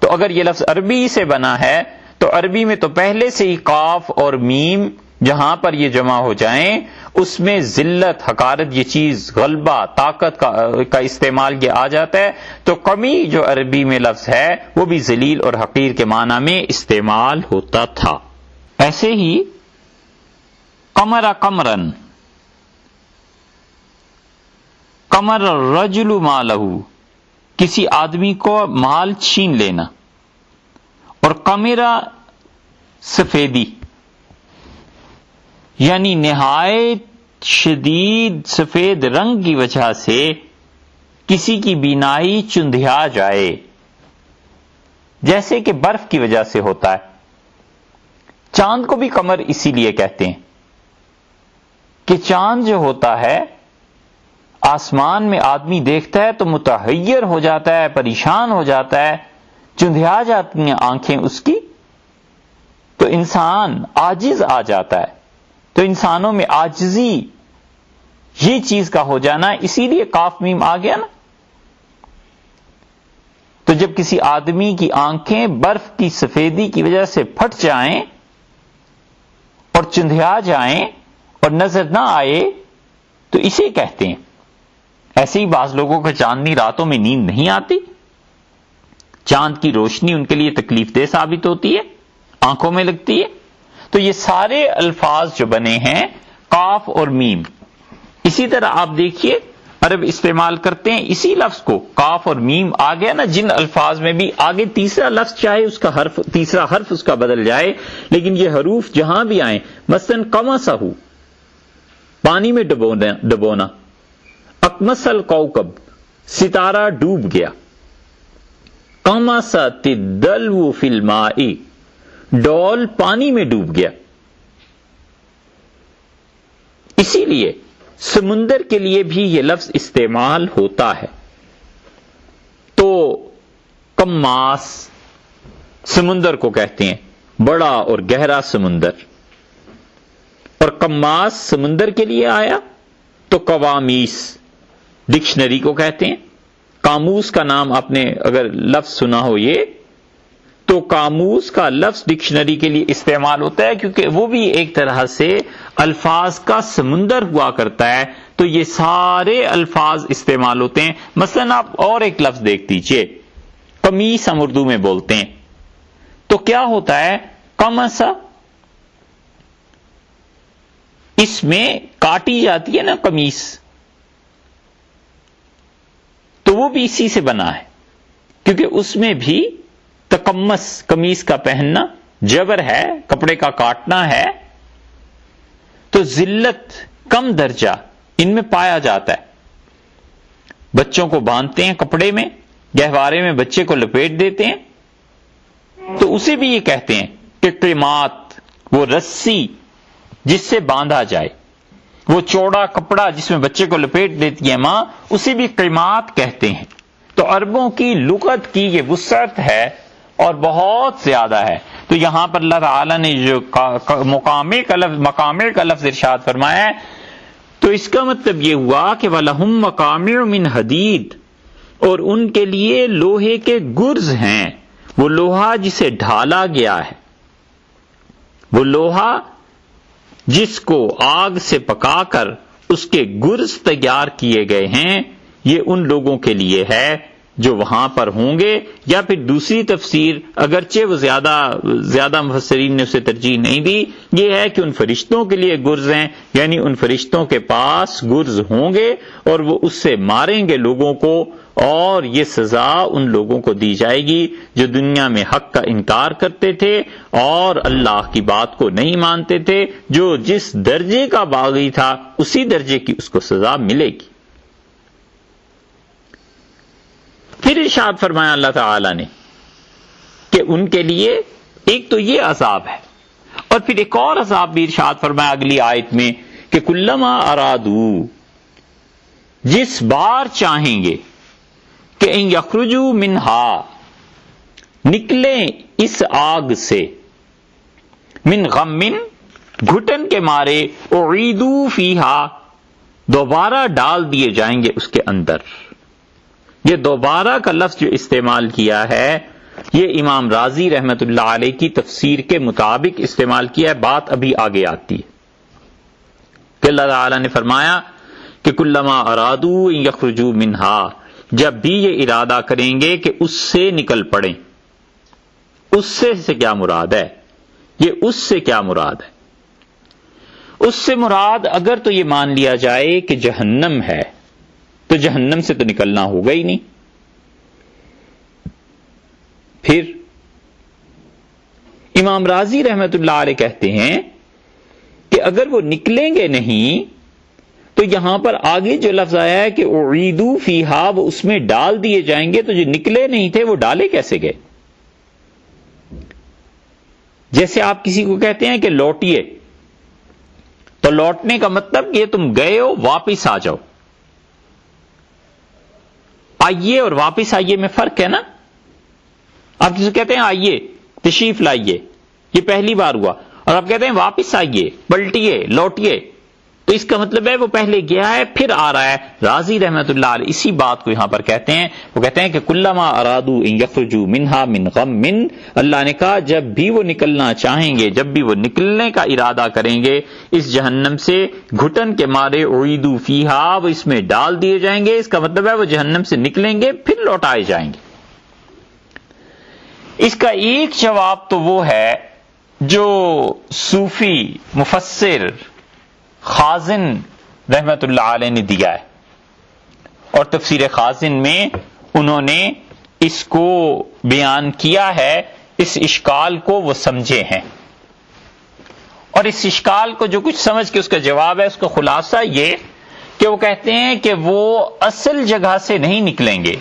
تو اگر یہ لفظ عربی سے بنا ہے تو عربی میں تو پہلے سے ہی قاف اور میم جہاں پر یہ جمع ہو جائیں اس میں ذلت، حقارت، یہ چیز، غلبہ، طاقت کا استعمال یہ آ جاتا ہے۔ تو کمی جو عربی میں لفظ ہے وہ بھی ذلیل اور حقیر کے معنی میں استعمال ہوتا تھا۔ ایسے ہی قمر قمرن، قمر الرجل مالہ، کسی آدمی کو مال چھین لینا، اور قمرہ سفیدی، یعنی نہایت شدید سفید رنگ کی وجہ سے کسی کی بینائی چندھیا جائے، جیسے کہ برف کی وجہ سے ہوتا ہے۔ چاند کو بھی قمر اسی لیے کہتے ہیں کہ چاند جو ہوتا ہے آسمان میں آدمی دیکھتا ہے تو متحیر ہو جاتا ہے، پریشان ہو جاتا ہے، چندھیا جاتی ہیں آنکھیں اس کی، تو انسان عاجز آ جاتا ہے۔ تو انسانوں میں عاجزی یہ چیز کا ہو جانا، اسی لیے قاف میم آ گیا نا۔ تو جب کسی آدمی کی آنکھیں برف کی سفیدی کی وجہ سے پھٹ جائیں اور چندھیا جائیں اور نظر نہ آئے تو اسے کہتے ہیں۔ ایسے ہی بعض لوگوں کو چاندنی راتوں میں نیند نہیں آتی، چاند کی روشنی ان کے لیے تکلیف دہ ثابت ہوتی ہے، آنکھوں میں لگتی ہے۔ تو یہ سارے الفاظ جو بنے ہیں قاف اور میم، اسی طرح آپ دیکھیے عرب استعمال کرتے ہیں اسی لفظ کو، قاف اور میم آ گیا نا، جن الفاظ میں بھی آگے تیسرا لفظ چاہے اس کا حرف، تیسرا حرف اس کا بدل جائے، لیکن یہ حروف جہاں بھی آئیں، مثلا قمصہ، پانی میں ڈبونا، اقمص الکوكب، ستارہ ڈوب گیا، قمصت الدلو فی الماء، ڈول پانی میں ڈوب گیا۔ اسی لیے سمندر کے لیے بھی یہ لفظ استعمال ہوتا ہے۔ تو قماس سمندر کو کہتے ہیں، بڑا اور گہرا سمندر، اور قماس سمندر کے لیے آیا تو قوامیس ڈکشنری کو کہتے ہیں۔ قاموس کا نام آپ نے اگر لفظ سنا ہو یہ، تو قاموس کا لفظ ڈکشنری کے لیے استعمال ہوتا ہے، کیونکہ وہ بھی ایک طرح سے الفاظ کا سمندر ہوا کرتا ہے، تو یہ سارے الفاظ استعمال ہوتے ہیں۔ مثلا آپ اور ایک لفظ دیکھ دیجئے، قمیص ہم اردو میں بولتے ہیں، تو کیا ہوتا ہے؟ قمصہ، اس میں کاٹی جاتی ہے نا قمیص، تو وہ بھی اسی سے بنا ہے، کیونکہ اس میں بھی تقمص، قمیص کا پہننا، جبر ہے، کپڑے کا کاٹنا ہے، تو ذلت، کم درجہ ان میں پایا جاتا ہے۔ بچوں کو باندھتے ہیں کپڑے میں، گہوارے میں بچے کو لپیٹ دیتے ہیں، تو اسے بھی یہ کہتے ہیں کہ قیمات، وہ رسی جس سے باندھا جائے، وہ چوڑا کپڑا جس میں بچے کو لپیٹ دیتی ہے ماں، اسے بھی قیمات کہتے ہیں۔ تو عربوں کی لغت کی یہ وسعت ہے اور بہت زیادہ ہے۔ تو یہاں پر اللہ تعالیٰ نے جو مقامے کا لفظ ارشاد فرمایا ہے، تو اس کا مطلب یہ ہوا کہ وَلَهُمْ مَقَامِعُ مِنْ حَدِيدٍ، اور ان کے لیے لوہے کے گرز ہیں، وہ لوہا جسے ڈھالا گیا ہے، وہ لوہا جس کو آگ سے پکا کر اس کے گرز تیار کیے گئے ہیں، یہ ان لوگوں کے لیے ہے جو وہاں پر ہوں گے۔ یا پھر دوسری تفسیر، اگرچہ وہ زیادہ مفسرین نے اسے ترجیح نہیں دی، یہ ہے کہ ان فرشتوں کے لیے گرز ہیں، یعنی ان فرشتوں کے پاس گرز ہوں گے اور وہ اس سے ماریں گے لوگوں کو، اور یہ سزا ان لوگوں کو دی جائے گی جو دنیا میں حق کا انکار کرتے تھے اور اللہ کی بات کو نہیں مانتے تھے. جو جس درجے کا باغی تھا اسی درجے کی اس کو سزا ملے گی. پھر ارشاد فرمایا اللہ تعالی نے کہ ان کے لیے ایک تو یہ عذاب ہے، اور پھر ایک اور عذاب بھی ارشاد فرمایا اگلی آیت میں کہ کلما ارادو، جس بار چاہیں گے کہ ان یخرجوا منہا، نکلیں اس آگ سے، من غم، گھٹن کے مارے، اعیدوا فیہا، دوبارہ ڈال دیے جائیں گے اس کے اندر. یہ دوبارہ کا لفظ جو استعمال کیا ہے یہ امام رازی رحمت اللہ علیہ کی تفسیر کے مطابق استعمال کیا ہے. بات ابھی آگے آتی ہے کہ اللہ تعالی نے فرمایا کہ کلما ارادو ان یخرجوا منہا، جب بھی یہ ارادہ کریں گے کہ اس سے نکل پڑیں. اس سے کیا مراد ہے؟ یہ اس سے کیا مراد ہے؟ اس سے مراد اگر تو یہ مان لیا جائے کہ جہنم ہے تو جہنم سے تو نکلنا ہوگا ہی نہیں. پھر امام رازی رحمت اللہ علیہ کہتے ہیں کہ اگر وہ نکلیں گے نہیں تو یہاں پر آگے جو لفظ آیا ہے کہ اعیدوا فیہا، وہ اس میں ڈال دیے جائیں گے، تو جو نکلے نہیں تھے وہ ڈالے کیسے گئے؟ جیسے آپ کسی کو کہتے ہیں کہ لوٹیے، تو لوٹنے کا مطلب یہ تم گئے ہو واپس آ جاؤ. آئیے اور واپس آئیے میں فرق ہے نا. آپ کسی کو کہتے ہیں آئیے تشریف لائیے، یہ پہلی بار ہوا، اور آپ کہتے ہیں واپس آئیے، پلٹیے، لوٹیے، تو اس کا مطلب ہے وہ پہلے گیا ہے پھر آ رہا ہے. رازی رحمت اللہ علیہ اسی بات کو یہاں پر کہتے ہیں. وہ کہتے ہیں کہ کلما ارادو ان یخرجوا منہا من غم، اللہ نے کہا جب بھی وہ نکلنا چاہیں گے، جب بھی وہ نکلنے کا ارادہ کریں گے اس جہنم سے، گھٹن کے مارے، اعیدوا فیہا، وہ اس میں ڈال دیے جائیں گے. اس کا مطلب ہے وہ جہنم سے نکلیں گے پھر لوٹائے جائیں گے. اس کا ایک جواب تو وہ ہے جو صوفی مفسر خازن رحمت اللہ علیہ نے دیا ہے، اور تفسیر خازن میں انہوں نے اس کو بیان کیا ہے. اس اشکال کو وہ سمجھے ہیں، اور اس اشکال کو جو کچھ سمجھ کے اس کا جواب ہے، اس کا خلاصہ یہ کہ وہ کہتے ہیں کہ وہ اصل جگہ سے نہیں نکلیں گے.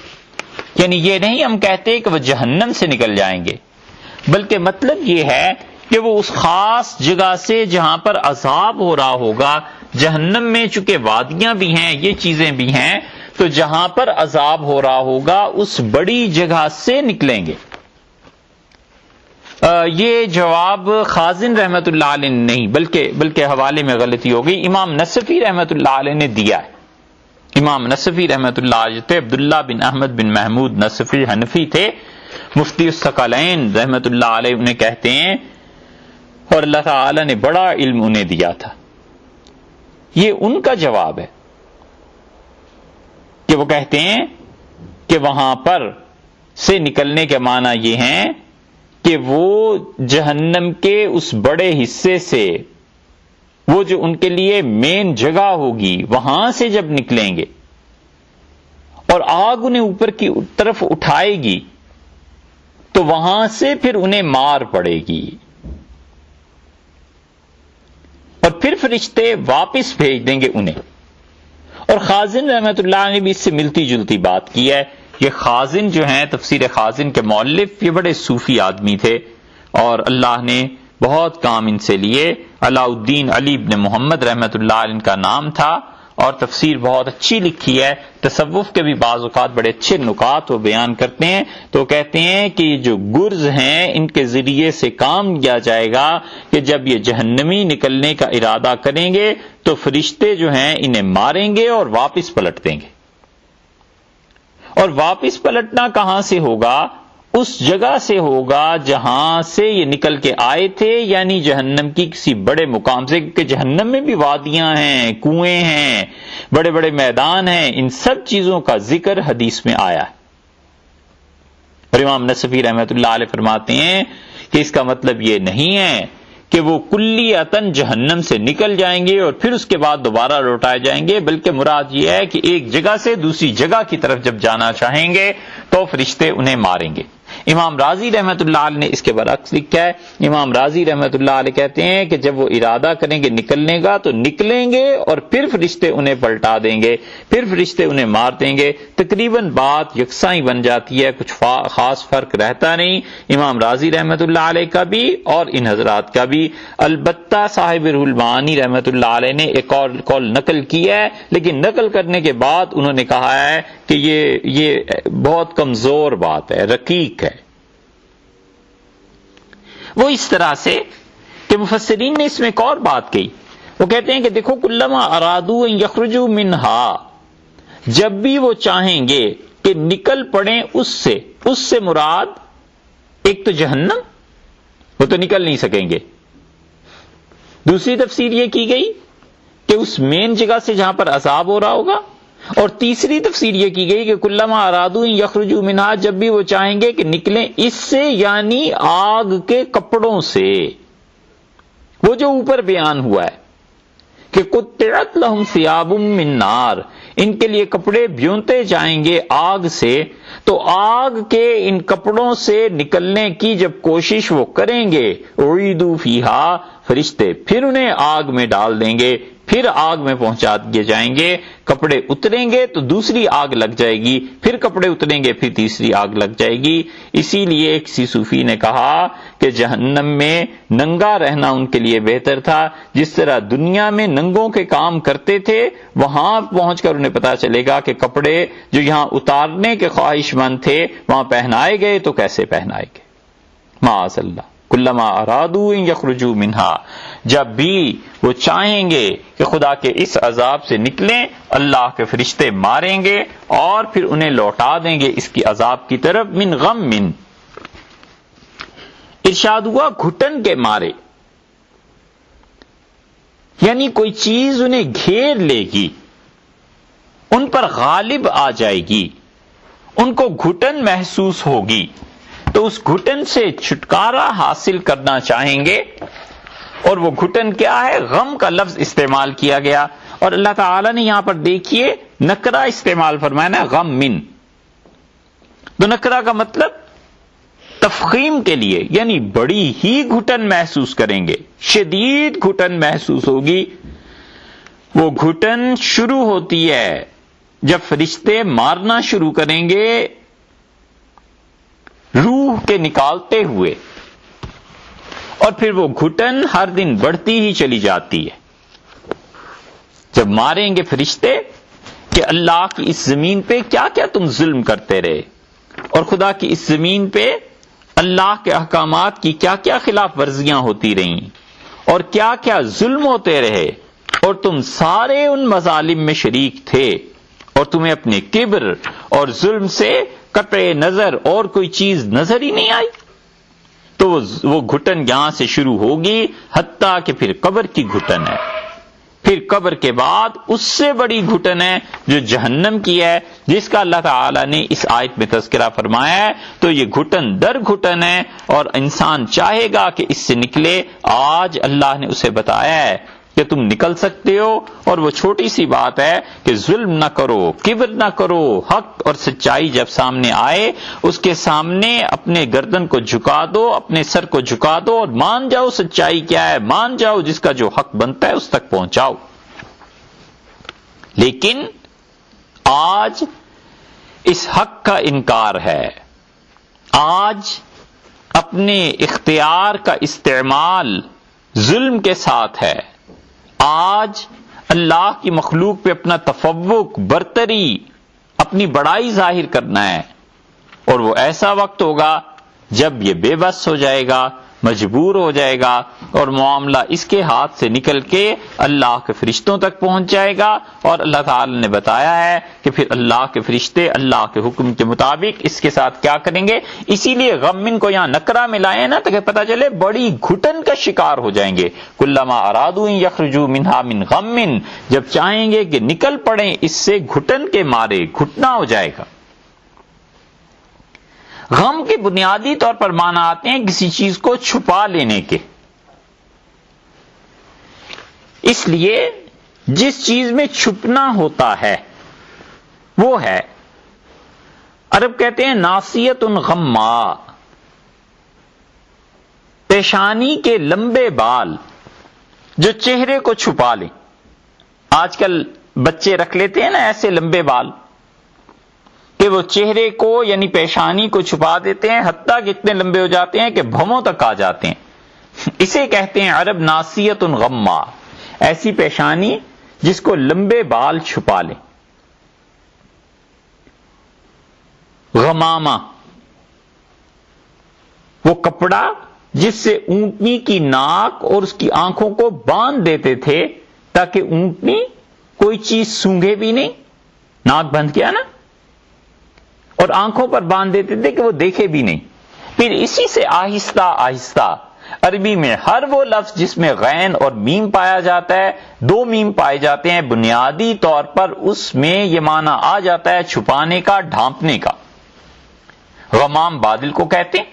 یعنی یہ نہیں ہم کہتے کہ وہ جہنم سے نکل جائیں گے، بلکہ مطلب یہ ہے کہ وہ اس خاص جگہ سے جہاں پر عذاب ہو رہا ہوگا، جہنم میں چونکہ وادیاں بھی ہیں، یہ چیزیں بھی ہیں، تو جہاں پر عذاب ہو رہا ہوگا اس بڑی جگہ سے نکلیں گے. یہ جواب خازن رحمت اللہ علیہ نے نہیں بلکہ حوالے میں غلطی ہو گئی، امام نصفی رحمت اللہ علیہ نے دیا ہے. امام نصفی رحمت اللہ علیہ تھے عبداللہ بن احمد بن محمود نصفی حنفی تھے، مفتی الثقلین رحمت اللہ علیہ انہیں کہتے ہیں، اور اللہ تعالی نے بڑا علم انہیں دیا تھا. یہ ان کا جواب ہے کہ وہ کہتے ہیں کہ وہاں پر سے نکلنے کے معنی یہ ہیں کہ وہ جہنم کے اس بڑے حصے سے، وہ جو ان کے لیے مین جگہ ہوگی، وہاں سے جب نکلیں گے اور آگ انہیں اوپر کی طرف اٹھائے گی تو وہاں سے پھر انہیں مار پڑے گی، اور پھر فرشتے واپس بھیج دیں گے انہیں. اور خازن رحمت اللہ نے بھی اس سے ملتی جلتی بات کی ہے. یہ خازن جو ہیں تفسیر خازن کے مؤلف، یہ بڑے صوفی آدمی تھے، اور اللہ نے بہت کام ان سے لیے. علاء الدین علی بن محمد رحمت اللہ علیہ ان کا نام تھا، اور تفسیر بہت اچھی لکھی ہے. تصوف کے بھی بعض اوقات بڑے اچھے نکات وہ بیان کرتے ہیں. تو کہتے ہیں کہ یہ جو گرز ہیں ان کے ذریعے سے کام لیا جائے گا کہ جب یہ جہنمی نکلنے کا ارادہ کریں گے تو فرشتے جو ہیں انہیں ماریں گے اور واپس پلٹ دیں گے. اور واپس پلٹنا کہاں سے ہوگا؟ اس جگہ سے ہوگا جہاں سے یہ نکل کے آئے تھے، یعنی جہنم کی کسی بڑے مقام سے، کہ جہنم میں بھی وادیاں ہیں، کنویں ہیں، بڑے بڑے میدان ہیں. ان سب چیزوں کا ذکر حدیث میں آیا ہے. اور امام نصفی رحمت اللہ علیہ فرماتے ہیں کہ اس کا مطلب یہ نہیں ہے کہ وہ کلیتاً جہنم سے نکل جائیں گے اور پھر اس کے بعد دوبارہ لوٹائے جائیں گے، بلکہ مراد یہ ہے کہ ایک جگہ سے دوسری جگہ کی طرف جب جانا چاہیں گے تو فرشتے انہیں ماریں گے۔ امام راضی رحمۃ اللہ علیہ نے اس کے برعکس لکھا ہے۔ امام راضی رحمۃ اللہ علیہ کہتے ہیں کہ جب وہ ارادہ کریں گے نکلنے کا تو نکلیں گے اور پھر فرشتے انہیں پلٹا دیں گے، پھر فرشتے انہیں مار دیں گے۔ تقریباً بات یکساں ہی بن جاتی ہے، کچھ خاص فرق رہتا نہیں امام راضی رحمۃ اللہ علیہ کا بھی اور ان حضرات کا بھی۔ البتہ صاحب روح المعانی رحمۃ اللہ علیہ نے ایک اور قول نقل کیا ہے، لیکن نقل کرنے کے بعد انہوں نے کہا ہے کہ یہ بہت کمزور بات ہے، رقیق ہے۔ وہ اس طرح سے کہ مفسرین نے اس میں ایک اور بات کہی، وہ کہتے ہیں کہ دیکھو کلما ارادو ان یخرجوا منہا، جب بھی وہ چاہیں گے کہ نکل پڑیں اس سے مراد ایک تو جہنم، وہ تو نکل نہیں سکیں گے۔ دوسری تفسیر یہ کی گئی کہ اس مین جگہ سے جہاں پر عذاب ہو رہا ہوگا، اور تیسری تفسیر یہ کی گئی کہ کلما ارادو ان یخرجوا منہا، جب بھی وہ چاہیں گے کہ نکلیں اس سے، یعنی آگ کے کپڑوں سے۔ وہ جو اوپر بیان ہوا ہے کہ قطعت لہم ثیاب من نار، ان کے لیے کپڑے بیونتے جائیں گے آگ سے، تو آگ کے ان کپڑوں سے نکلنے کی جب کوشش وہ کریں گے، اعیدوا فیہا، فرشتے پھر انہیں آگ میں ڈال دیں گے، پھر آگ میں پہنچا دیے جائیں گے۔ کپڑے اتریں گے تو دوسری آگ لگ جائے گی، پھر کپڑے اتریں گے پھر تیسری آگ لگ جائے گی۔ اسی لیے کسی صوفی نے کہا کہ جہنم میں ننگا رہنا ان کے لیے بہتر تھا، جس طرح دنیا میں ننگوں کے کام کرتے تھے، وہاں پہنچ کر انہیں پتا چلے گا کہ کپڑے جو یہاں اتارنے کے خواہش مند تھے وہاں پہنائے گئے تو کیسے پہنائے گئے۔ معاذ اللہ، کلما ارادو ان یخرجوا منہا، جب بھی وہ چاہیں گے کہ خدا کے اس عذاب سے نکلیں، اللہ کے فرشتے ماریں گے اور پھر انہیں لوٹا دیں گے اس کی عذاب کی طرف۔ من غم، ارشاد ہوا گھٹن کے مارے، یعنی کوئی چیز انہیں گھیر لے گی، ان پر غالب آ جائے گی، ان کو گھٹن محسوس ہوگی، تو اس گھٹن سے چھٹکارا حاصل کرنا چاہیں گے۔ اور وہ گھٹن کیا ہے؟ غم کا لفظ استعمال کیا گیا، اور اللہ تعالی نے یہاں پر دیکھیے نکرہ استعمال فرمایا نا، غم من، تو نکرہ کا مطلب تفخیم کے لیے، یعنی بڑی ہی گھٹن محسوس کریں گے، شدید گھٹن محسوس ہوگی۔ وہ گھٹن شروع ہوتی ہے جب فرشتے مارنا شروع کریں گے روح کے نکالتے ہوئے، اور پھر وہ گھٹن ہر دن بڑھتی ہی چلی جاتی ہے۔ جب ماریں گے فرشتے کہ اللہ کی اس زمین پہ کیا کیا تم ظلم کرتے رہے، اور خدا کی اس زمین پہ اللہ کے احکامات کی کیا کیا خلاف ورزیاں ہوتی رہیں، اور کیا کیا ظلم ہوتے رہے، اور تم سارے ان مظالم میں شریک تھے، اور تمہیں اپنے کبر اور ظلم سے قطع نظر اور کوئی چیز نظر ہی نہیں آئی، تو وہ گھٹن یہاں سے شروع ہوگی حتیٰ کہ پھر قبر کی گھٹن ہے، پھر قبر کے بعد اس سے بڑی گھٹن ہے جو جہنم کی ہے، جس کا اللہ تعالی نے اس آیت میں تذکرہ فرمایا ہے۔ تو یہ گھٹن در گھٹن ہے، اور انسان چاہے گا کہ اس سے نکلے۔ آج اللہ نے اسے بتایا ہے کہ تم نکل سکتے ہو، اور وہ چھوٹی سی بات ہے کہ ظلم نہ کرو، کبر نہ کرو، حق اور سچائی جب سامنے آئے اس کے سامنے اپنے گردن کو جھکا دو، اپنے سر کو جھکا دو، اور مان جاؤ سچائی کیا ہے، مان جاؤ جس کا جو حق بنتا ہے اس تک پہنچاؤ۔ لیکن آج اس حق کا انکار ہے، آج اپنے اختیار کا استعمال ظلم کے ساتھ ہے، آج اللہ کی مخلوق پہ اپنا تفوق، برتری، اپنی بڑائی ظاہر کرنا ہے، اور وہ ایسا وقت ہوگا جب یہ بے بس ہو جائے گا، مجبور ہو جائے گا، اور معاملہ اس کے ہاتھ سے نکل کے اللہ کے فرشتوں تک پہنچ جائے گا۔ اور اللہ تعالی نے بتایا ہے کہ پھر اللہ کے فرشتے اللہ کے حکم کے مطابق اس کے ساتھ کیا کریں گے۔ اسی لیے غم کو یہاں نکرہ میں لائے نا تاکہ پتہ چلے بڑی گھٹن کا شکار ہو جائیں گے۔ کلما ارادوا ان یخرجوا منہا من غم، جب چاہیں گے کہ نکل پڑیں اس سے گھٹن کے مارے، گھٹنا ہو جائے گا۔ غم کے بنیادی طور پر معنی آتے ہیں کسی چیز کو چھپا لینے کے، اس لیے جس چیز میں چھپنا ہوتا ہے وہ ہے، عرب کہتے ہیں ناصیت غما، پیشانی کے لمبے بال جو چہرے کو چھپا لیں۔ آج کل بچے رکھ لیتے ہیں نا ایسے لمبے بال کہ وہ چہرے کو یعنی پیشانی کو چھپا دیتے ہیں، حتیٰ کہ اتنے لمبے ہو جاتے ہیں کہ بھووں تک آ جاتے ہیں۔ اسے کہتے ہیں عرب ناصیت غما، ایسی پیشانی جس کو لمبے بال چھپا لیں۔ غمامہ وہ کپڑا جس سے اونٹنی کی ناک اور اس کی آنکھوں کو باندھ دیتے تھے تاکہ اونٹنی کوئی چیز سونگھے بھی نہیں، ناک بند کیا نا، اور آنکھوں پر باندھ دیتے تھے کہ وہ دیکھے بھی نہیں۔ پھر اسی سے آہستہ آہستہ عربی میں ہر وہ لفظ جس میں غین اور میم پایا جاتا ہے، دو میم پائے جاتے ہیں، بنیادی طور پر اس میں یہ معنی آ جاتا ہے چھپانے کا، ڈھانپنے کا۔ غمام بادل کو کہتے ہیں،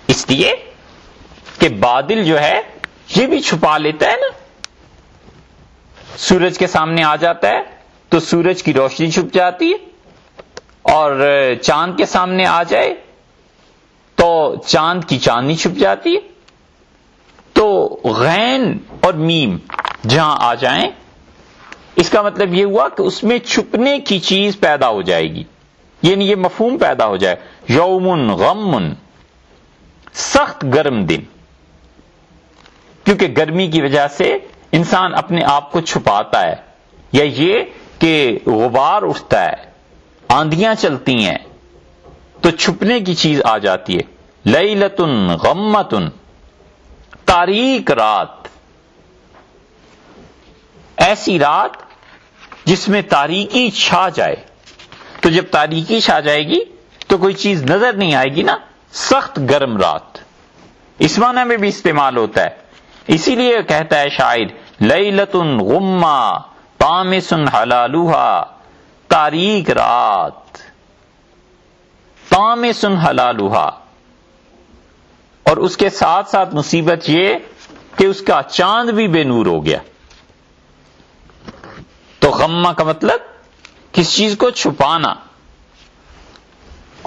اس لیے کہ بادل جو ہے یہ بھی چھپا لیتا ہے نا، سورج کے سامنے آ جاتا ہے تو سورج کی روشنی چھپ جاتی ہے، اور چاند کے سامنے آ جائے تو چاند کی چاندنی چھپ جاتی ہے۔ تو غین اور میم جہاں آ جائیں اس کا مطلب یہ ہوا کہ اس میں چھپنے کی چیز پیدا ہو جائے گی، یعنی یہ مفہوم پیدا ہو جائے، یوم غم، سخت گرم دن، کیونکہ گرمی کی وجہ سے انسان اپنے آپ کو چھپاتا ہے، یا یہ کہ غبار اٹھتا ہے، آندیاں چلتی ہیں تو چھپنے کی چیز آ جاتی ہے۔ لیلۃ غمۃ، تاریک رات، ایسی رات جس میں تاریکی چھا جائے، تو جب تاریکی چھا جائے گی تو کوئی چیز نظر نہیں آئے گی نا، سخت گرم رات اس معنی میں بھی استعمال ہوتا ہے۔ اسی لیے کہتا ہے شاعر لیلۃ غمہ طامس حلالھا، تاریک رات طامس حلالھا، اور اس کے ساتھ ساتھ مصیبت یہ کہ اس کا چاند بھی بے نور ہو گیا۔ تو غمہ کا مطلب کسی چیز کو چھپانا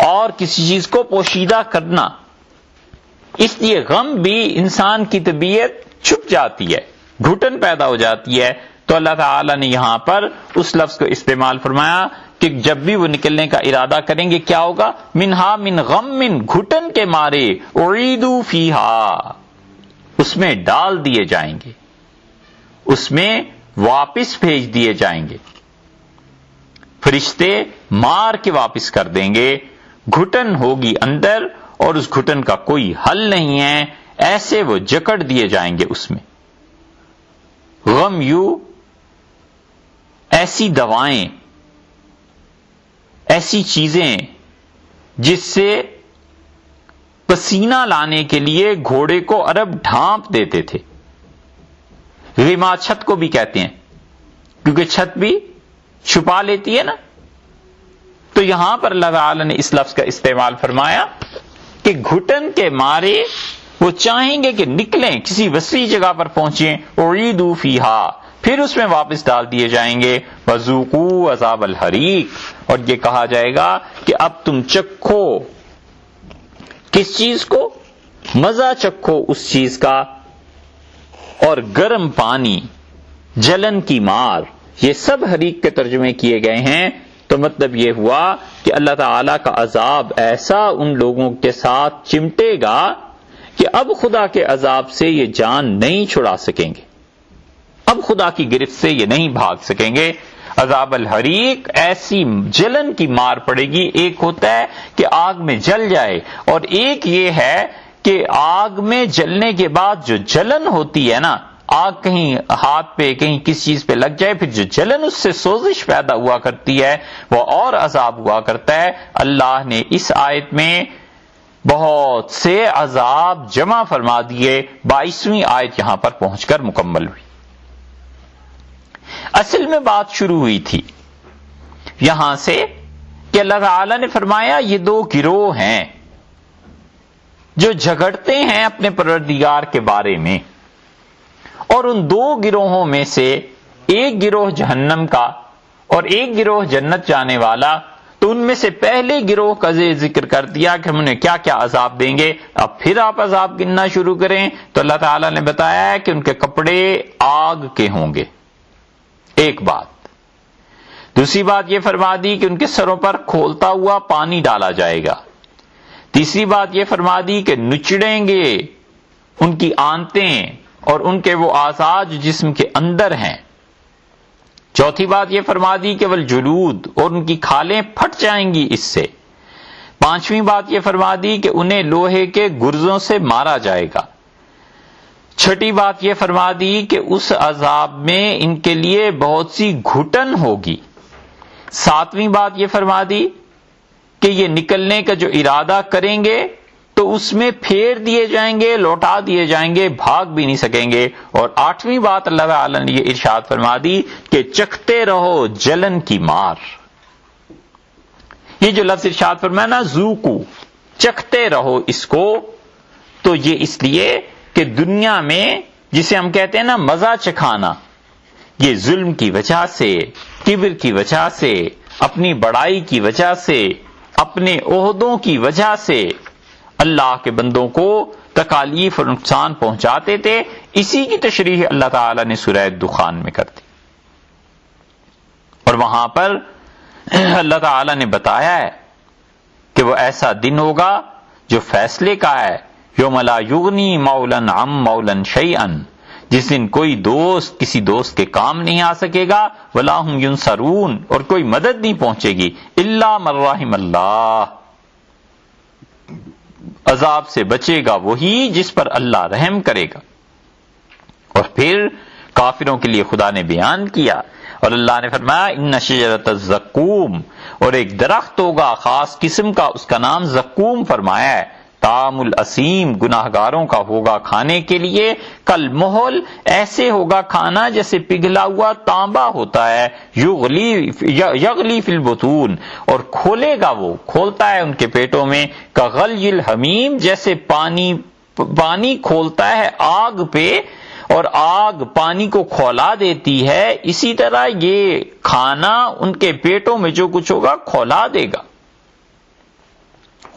اور کسی چیز کو پوشیدہ کرنا، اس لیے غم بھی انسان کی طبیعت چھپ جاتی ہے، گھٹن پیدا ہو جاتی ہے۔ تو اللہ تعالی نے یہاں پر اس لفظ کو استعمال فرمایا کہ جب بھی وہ نکلنے کا ارادہ کریں گے کیا ہوگا، منہا من غم، گھٹن کے مارے، اعیدوا فیہا، اس میں ڈال دیے جائیں گے، اس میں واپس بھیج دیے جائیں گے، فرشتے مار کے واپس کر دیں گے، گھٹن ہوگی اندر اور اس گھٹن کا کوئی حل نہیں ہے، ایسے وہ جکڑ دیے جائیں گے اس میں۔ غم یو، ایسی دوائیں، ایسی چیزیں جس سے پسینہ لانے کے لیے گھوڑے کو عرب ڈھانپ دیتے تھے۔ غما چھت کو بھی کہتے ہیں کیونکہ چھت بھی چھپا لیتی ہے نا۔ تو یہاں پر اللہ تعالی نے اس لفظ کا استعمال فرمایا کہ گھٹن کے مارے وہ چاہیں گے کہ نکلیں، کسی وسیع جگہ پر پہنچیں، اعیدوا فیہا، پھر اس میں واپس ڈال دیے جائیں گے، وذوقوا عذاب الحریق، اور یہ کہا جائے گا کہ اب تم چکھو کس چیز کو، مزہ چکھو اس چیز کا، اور گرم پانی، جلن کی مار، یہ سب حریق کے ترجمے کیے گئے ہیں۔ تو مطلب یہ ہوا کہ اللہ تعالیٰ کا عذاب ایسا ان لوگوں کے ساتھ چمٹے گا کہ اب خدا کے عذاب سے یہ جان نہیں چھڑا سکیں گے، اب خدا کی گرفت سے یہ نہیں بھاگ سکیں گے۔ عذاب الحریق، ایسی جلن کی مار پڑے گی، ایک ہوتا ہے کہ آگ میں جل جائے، اور ایک یہ ہے کہ آگ میں جلنے کے بعد جو جلن ہوتی ہے نا، آگ کہیں ہاتھ پہ کہیں کسی چیز پہ لگ جائے، پھر جو جلن اس سے سوزش پیدا ہوا کرتی ہے وہ اور عذاب ہوا کرتا ہے۔ اللہ نے اس آیت میں بہت سے عذاب جمع فرما دیے، 22ویں آیت یہاں پر پہنچ کر مکمل ہوئی۔ اصل میں بات شروع ہوئی تھی یہاں سے کہ اللہ تعالی نے فرمایا یہ دو گروہ ہیں جو جھگڑتے ہیں اپنے پروردگار کے بارے میں، اور ان دو گروہوں میں سے ایک گروہ جہنم کا اور ایک گروہ جنت جانے والا، تو ان میں سے پہلے گروہ کا ذکر کر دیا کہ ہم انہیں کیا کیا عذاب دیں گے. اب پھر آپ عذاب گننا شروع کریں تو اللہ تعالیٰ نے بتایا ہے کہ ان کے کپڑے آگ کے ہوں گے. ایک بات. دوسری بات یہ فرما دی کہ ان کے سروں پر کھولتا ہوا پانی ڈالا جائے گا. تیسری بات یہ فرما دی کہ نچڑیں گے ان کی آنتیں اور ان کے وہ اعضاء جو جسم کے اندر ہیں. چوتھی بات یہ فرما دی کہ والجلود، اور ان کی کھالیں پھٹ جائیں گی اس سے. پانچویں بات یہ فرما دی کہ انہیں لوہے کے گرزوں سے مارا جائے گا. چھٹی بات یہ فرما دی کہ اس عذاب میں ان کے لیے بہت سی گھٹن ہوگی. ساتویں بات یہ فرما دی کہ یہ نکلنے کا جو ارادہ کریں گے تو اس میں پھیر دیے جائیں گے، لوٹا دیے جائیں گے، بھاگ بھی نہیں سکیں گے. اور آٹھویں بات اللہ تعالیٰ نے یہ ارشاد فرما دی کہ چکھتے رہو جلن کی مار. یہ جو لفظ ارشاد فرمایا نا ذوقو، چکھتے رہو اس کو، تو یہ اس لیے کہ دنیا میں جسے ہم کہتے ہیں نا مزہ چکھانا، یہ ظلم کی وجہ سے، کبر کی وجہ سے، اپنی بڑائی کی وجہ سے، اپنے عہدوں کی وجہ سے اللہ کے بندوں کو تکالیف اور نقصان پہنچاتے تھے. اسی کی تشریح اللہ تعالی نے سورہ دخان میں کر دی. اور وہاں پر اللہ تعالی نے بتایا ہے کہ وہ ایسا دن ہوگا جو فیصلے کا ہے. یوم لا یغنی مولا عن مولا شیئا، جس دن کوئی دوست کسی دوست کے کام نہیں آ سکے گا. ولا هم ینصرون، اور کوئی مدد نہیں پہنچے گی. الا من رحم اللہ، عذاب سے بچے گا وہی جس پر اللہ رحم کرے گا. اور پھر کافروں کے لیے خدا نے بیان کیا اور اللہ نے فرمایا ان شجرۃ الزقوم، اور ایک درخت ہوگا خاص قسم کا، اس کا نام زقوم فرمایا ہے. طعام الاسیم، گناہگاروں کا ہوگا کھانے کے لیے. کل محل، ایسے ہوگا کھانا جیسے پگھلا ہوا تانبا ہوتا ہے. یغلی فی البطون، اور کھولے گا، وہ کھولتا ہے ان کے پیٹوں میں. کغلی الحمیم، جیسے پانی کھولتا ہے آگ پہ اور آگ پانی کو کھولا دیتی ہے، اسی طرح یہ کھانا ان کے پیٹوں میں جو کچھ ہوگا کھولا دے گا.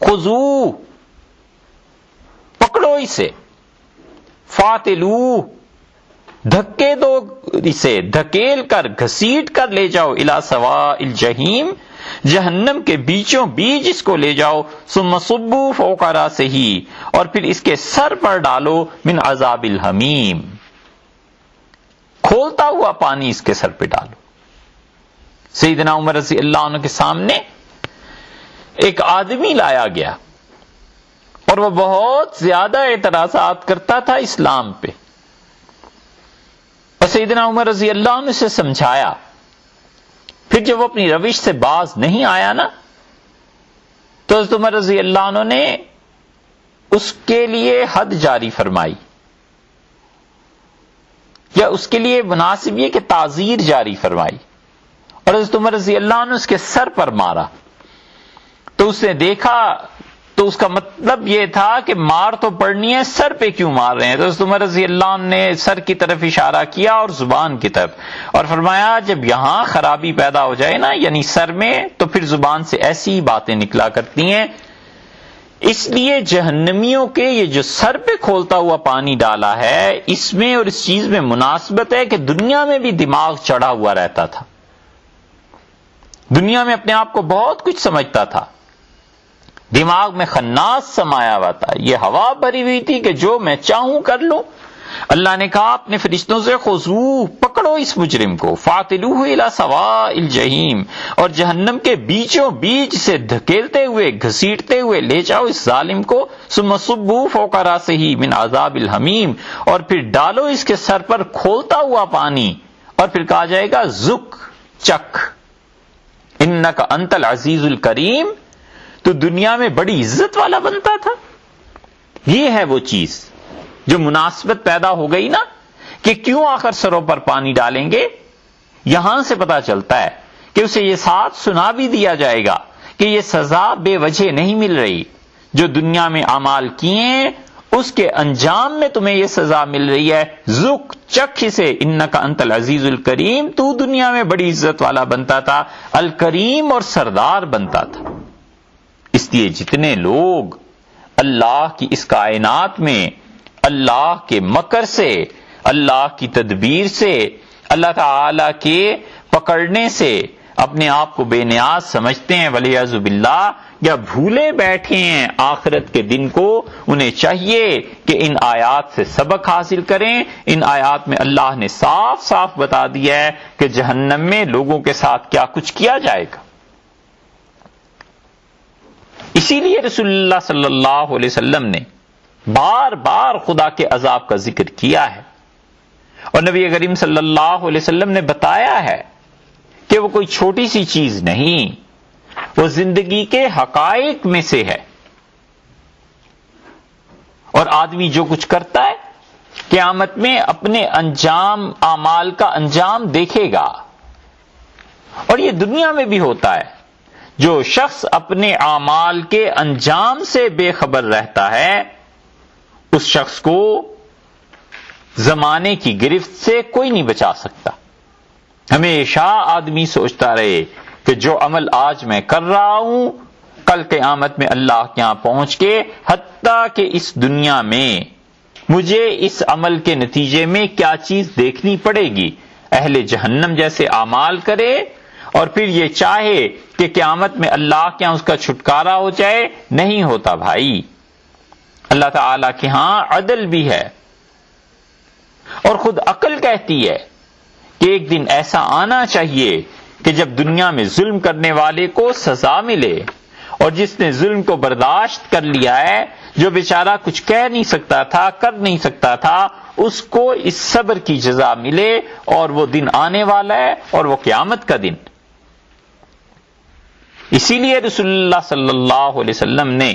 خذو، پکڑو اسے. فاتلو، دھکے دو اسے، دھکیل کر گھسیٹ کر لے جاؤ. الی سواء الجحیم، جہنم کے بیچوں بیچ اس کو لے جاؤ. ثم صبوا فوق راسہ، اور پھر اس کے سر پر ڈالو من عذاب الحمیم، کھولتا ہوا پانی اس کے سر پہ ڈالو. سیدنا عمر رضی اللہ عنہ کے سامنے ایک آدمی لایا گیا اور وہ بہت زیادہ اعتراضات کرتا تھا اسلام پہ. اور سیدنا عمر رضی اللہ عنہ سے سمجھایا. پھر جب وہ اپنی روش سے باز نہیں آیا نا، تو حضرت عمر رضی اللہ عنہ نے اس کے لیے حد جاری فرمائی، یا اس کے لیے مناسب یہ کہ تعزیر جاری فرمائی. اور حضرت عمر رضی اللہ عنہ اس کے سر پر مارا. تو اس نے دیکھا تو اس کا مطلب یہ تھا کہ مار تو پڑنی ہے، سر پہ کیوں مار رہے ہیں. تو حضرت عمر رضی اللہ عنہ نے سر کی طرف اشارہ کیا اور زبان کی طرف، اور فرمایا جب یہاں خرابی پیدا ہو جائے نا، یعنی سر میں، تو پھر زبان سے ایسی باتیں نکلا کرتی ہیں. اس لیے جہنمیوں کے یہ جو سر پہ کھولتا ہوا پانی ڈالا ہے، اس میں اور اس چیز میں مناسبت ہے کہ دنیا میں بھی دماغ چڑھا ہوا رہتا تھا، دنیا میں اپنے آپ کو بہت کچھ سمجھتا تھا، دماغ میں خناس سمایا ہوا تھا، یہ ہوا بھری ہوئی تھی کہ جو میں چاہوں کر لوں. اللہ نے کہا اپنے فرشتوں سے خذوہ، پکڑو اس مجرم کو. فاتلوہ الی سواء الجحیم، اور جہنم کے بیچوں بیچ سے دھکیلتے ہوئے گھسیٹتے ہوئے لے جاؤ اس ظالم کو. ثم صبوا فوق راسہ من عذاب الحمیم، اور پھر ڈالو اس کے سر پر کھولتا ہوا پانی، اور پھر کہا جائے گا ذق، چکھ. انک انت العزیز الکریم، تو دنیا میں بڑی عزت والا بنتا تھا. یہ ہے وہ چیز جو مناسبت پیدا ہو گئی نا کہ کیوں آخر سروں پر پانی ڈالیں گے. یہاں سے پتا چلتا ہے کہ اسے یہ ساتھ سنا بھی دیا جائے گا کہ یہ سزا بے وجہ نہیں مل رہی. جو دنیا میں اعمال کیے اس کے انجام میں تمہیں یہ سزا مل رہی ہے، ذق چکھ اسے، انک انت العزیز الکریم، تو دنیا میں بڑی عزت والا بنتا تھا، الکریم اور سردار بنتا تھا۔ اس لیے جتنے لوگ اللہ کی اس کائنات میں اللہ کے مکر سے، اللہ کی تدبیر سے، اللہ تعالی کے پکڑنے سے اپنے آپ کو بے نیاز سمجھتے ہیں ولیعذ باللہ، یا بھولے بیٹھے ہیں آخرت کے دن کو، انہیں چاہیے کہ ان آیات سے سبق حاصل کریں۔ ان آیات میں اللہ نے صاف صاف بتا دیا ہے کہ جہنم میں لوگوں کے ساتھ کیا کچھ کیا جائے گا۔ اسی لیے رسول اللہ صلی اللہ علیہ وسلم نے بار بار خدا کے عذاب کا ذکر کیا ہے، اور نبی کریم صلی اللہ علیہ وسلم نے بتایا ہے کہ وہ کوئی چھوٹی سی چیز نہیں، وہ زندگی کے حقائق میں سے ہے، اور آدمی جو کچھ کرتا ہے قیامت میں اپنے انجام اعمال کا انجام دیکھے گا۔ اور یہ دنیا میں بھی ہوتا ہے، جو شخص اپنے اعمال کے انجام سے بے خبر رہتا ہے، اس شخص کو زمانے کی گرفت سے کوئی نہیں بچا سکتا۔ ہمیشہ آدمی سوچتا رہے کہ جو عمل آج میں کر رہا ہوں، کل قیامت میں اللہ کے یہاں پہنچ کے، حتیٰ کہ اس دنیا میں مجھے اس عمل کے نتیجے میں کیا چیز دیکھنی پڑے گی، اہل جہنم جیسے اعمال کرے اور پھر یہ چاہے کہ قیامت میں اللہ کے یہاں اس کا چھٹکارا ہو جائے، نہیں ہوتا بھائی۔ اللہ تعالی کے ہاں عدل بھی ہے، اور خود عقل کہتی ہے کہ ایک دن ایسا آنا چاہیے کہ جب دنیا میں ظلم کرنے والے کو سزا ملے، اور جس نے ظلم کو برداشت کر لیا ہے، جو بیچارہ کچھ کہہ نہیں سکتا تھا، کر نہیں سکتا تھا، اس کو اس صبر کی جزا ملے، اور وہ دن آنے والا ہے، اور وہ قیامت کا دن۔ اسی لیے رسول اللہ صلی اللہ علیہ وسلم نے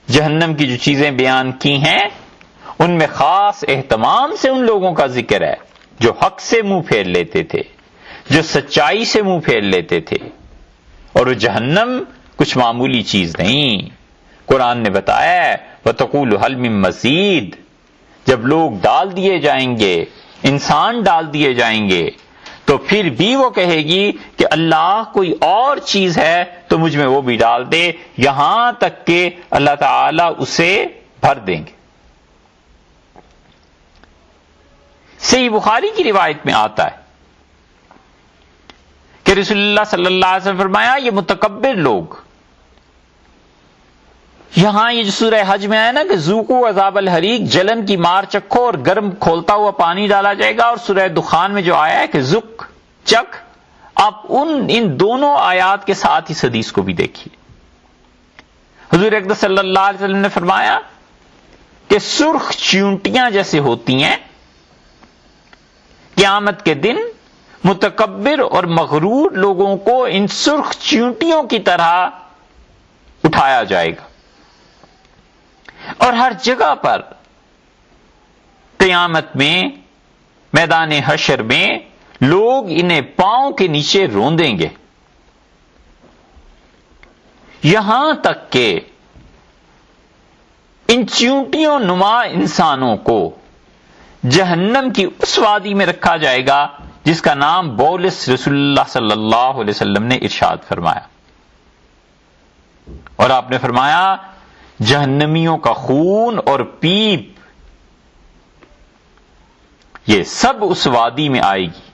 جہنم کی جو چیزیں بیان کی ہیں، ان میں خاص اہتمام سے ان لوگوں کا ذکر ہے جو حق سے منہ پھیر لیتے تھے، جو سچائی سے منہ پھیر لیتے تھے، اور وہ جہنم کچھ معمولی چیز نہیں۔ قرآن نے بتایا ہے وَتَقُولُ هَلْ مِن مَّزِيدٍ، جب لوگ ڈال دیے جائیں گے، انسان ڈال دیے جائیں گے، تو پھر بھی وہ کہے گی کہ اللہ کوئی اور چیز ہے تو مجھ میں وہ بھی ڈال دے، یہاں تک کہ اللہ تعالی اسے بھر دیں گے۔ صحیح بخاری کی روایت میں آتا ہے کہ رسول اللہ صلی اللہ علیہ وسلم فرمایا، یہ متکبر لوگ، یہاں یہ جو سورہ حج میں آیا نا کہ ذوقوا عذاب الحریق، جلن کی مار چکھو، اور گرم کھولتا ہوا پانی ڈالا جائے گا، اور سورہ دخان میں جو آیا ہے کہ ذق چکھ، آپ ان دونوں آیات کے ساتھ اس حدیث کو بھی دیکھیے۔ حضور اقدس صلی اللہ علیہ وسلم نے فرمایا کہ سرخ چیونٹیاں جیسے ہوتی ہیں، قیامت کے دن متکبر اور مغرور لوگوں کو ان سرخ چیونٹیوں کی طرح اٹھایا جائے گا، اور ہر جگہ پر قیامت میں میدان حشر میں لوگ انہیں پاؤں کے نیچے روندیں گے، یہاں تک کہ ان چیونٹیوں نما انسانوں کو جہنم کی اس وادی میں رکھا جائے گا جس کا نام بولس رسول اللہ صلی اللہ علیہ وسلم نے ارشاد فرمایا، اور آپ نے فرمایا جہنمیوں کا خون اور پیپ یہ سب اس وادی میں آئے گی،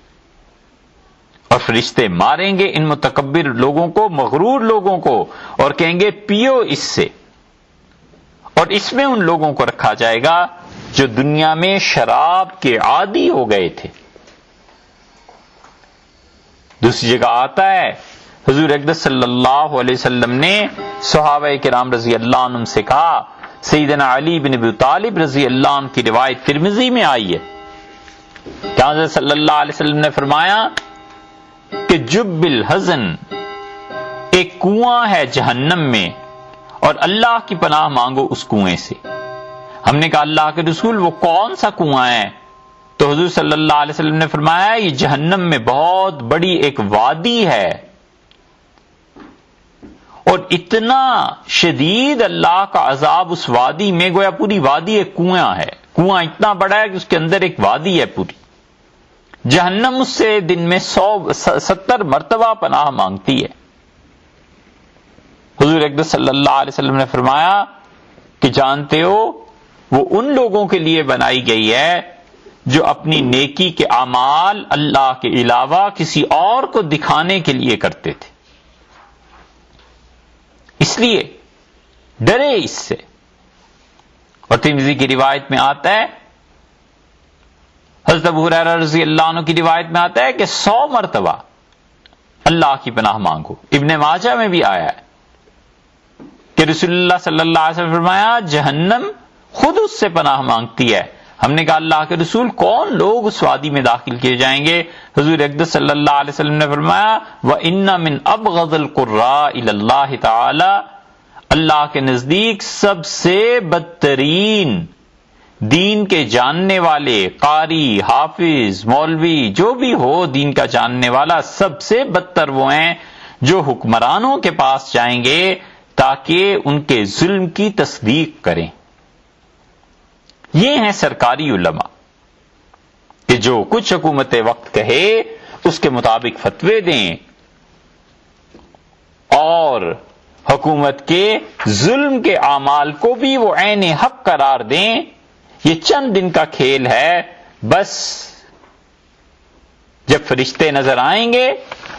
اور فرشتے ماریں گے ان متکبر لوگوں کو، مغرور لوگوں کو، اور کہیں گے پیو اس سے، اور اس میں ان لوگوں کو رکھا جائے گا جو دنیا میں شراب کے عادی ہو گئے تھے۔ دوسری جگہ آتا ہے حضور اقدس صلی اللہ علیہ وسلم نے صحابہ کرام رضی اللہ عنہم سے کہا، سیدنا علی بن ابی طالب رضی اللہ عنہ کی روایت ترمذی میں آئی ہے کہ حضرت صلی اللہ علیہ وسلم نے فرمایا کہ جب الحزن، ایک کنواں ہے جہنم میں، اور اللہ کی پناہ مانگو اس کنویں سے۔ ہم نے کہا اللہ کے رسول وہ کون سا کنواں ہے؟ تو حضور صلی اللہ علیہ وسلم نے فرمایا یہ جہنم میں بہت بڑی ایک وادی ہے، اور اتنا شدید اللہ کا عذاب اس وادی میں، گویا پوری وادی ایک کنواں ہے، کنواں اتنا بڑا ہے کہ اس کے اندر ایک وادی ہے پوری. جہنم اس سے دن میں 170 مرتبہ پناہ مانگتی ہے. حضور اکرم صلی اللہ علیہ وسلم نے فرمایا کہ جانتے ہو وہ ان لوگوں کے لیے بنائی گئی ہے جو اپنی نیکی کے اعمال اللہ کے علاوہ کسی اور کو دکھانے کے لیے کرتے تھے، اس لیے ڈرے اس سے. اور ترمذی کی روایت میں آتا ہے، حضرت ابو ہریرہ رضی اللہ عنہ کی روایت میں آتا ہے کہ 100 مرتبہ اللہ کی پناہ مانگو. ابن ماجہ میں بھی آیا ہے کہ رسول اللہ صلی اللہ علیہ وسلم فرمایا جہنم خود اس سے پناہ مانگتی ہے. ہم نے کہا اللہ کے رسول کون لوگ اس وادی میں داخل کیے جائیں گے؟ حضور اقدس صلی اللہ علیہ وسلم نے فرمایا وَإِنَّ مِنْ أَبْغَضِ الْقُرَّاءِ إِلَى اللَّهِ تَعَالَى، اللہ کے نزدیک سب سے بدترین دین کے جاننے والے، قاری، حافظ، مولوی جو بھی ہو دین کا جاننے والا، سب سے بدتر وہ ہیں جو حکمرانوں کے پاس جائیں گے تاکہ ان کے ظلم کی تصدیق کریں. یہ ہیں سرکاری علماء کہ جو کچھ حکومت وقت کہے اس کے مطابق فتوے دیں اور حکومت کے ظلم کے اعمال کو بھی وہ عین حق قرار دیں. یہ چند دن کا کھیل ہے، بس جب فرشتے نظر آئیں گے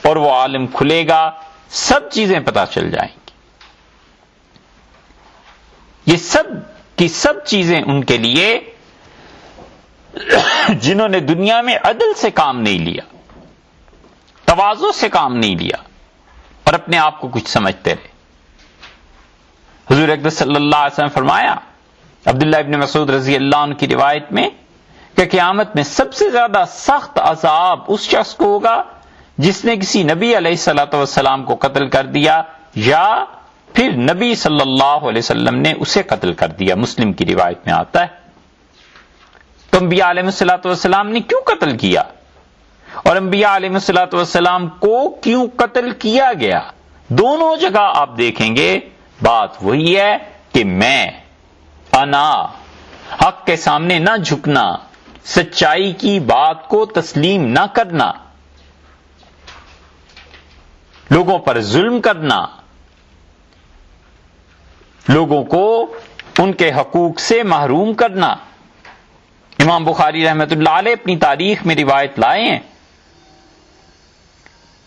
اور وہ عالم کھلے گا سب چیزیں پتہ چل جائیں گی. یہ سب کی سب چیزیں ان کے لیے جنہوں نے دنیا میں عدل سے کام نہیں لیا، تواضع سے کام نہیں لیا اور اپنے آپ کو کچھ سمجھتے رہے. حضور اقدس صلی اللہ علیہ وسلم فرمایا عبداللہ ابن مسعود رضی اللہ عنہ کی روایت میں کہ قیامت میں سب سے زیادہ سخت عذاب اس شخص کو ہوگا جس نے کسی نبی علیہ الصلوۃ والسلام کو قتل کر دیا یا پھر نبی صلی اللہ علیہ وسلم نے اسے قتل کر دیا. مسلم کی روایت میں آتا ہے. تو انبیاء علیہ الصلوۃ والسلام نے کیوں قتل کیا اور انبیاء علیہ الصلوۃ والسلام کو کیوں قتل کیا گیا؟ دونوں جگہ آپ دیکھیں گے بات وہی ہے کہ میں، انا، حق کے سامنے نہ جھکنا، سچائی کی بات کو تسلیم نہ کرنا، لوگوں پر ظلم کرنا، لوگوں کو ان کے حقوق سے محروم کرنا. امام بخاری رحمۃ اللہ علیہ اپنی تاریخ میں روایت لائے ہیں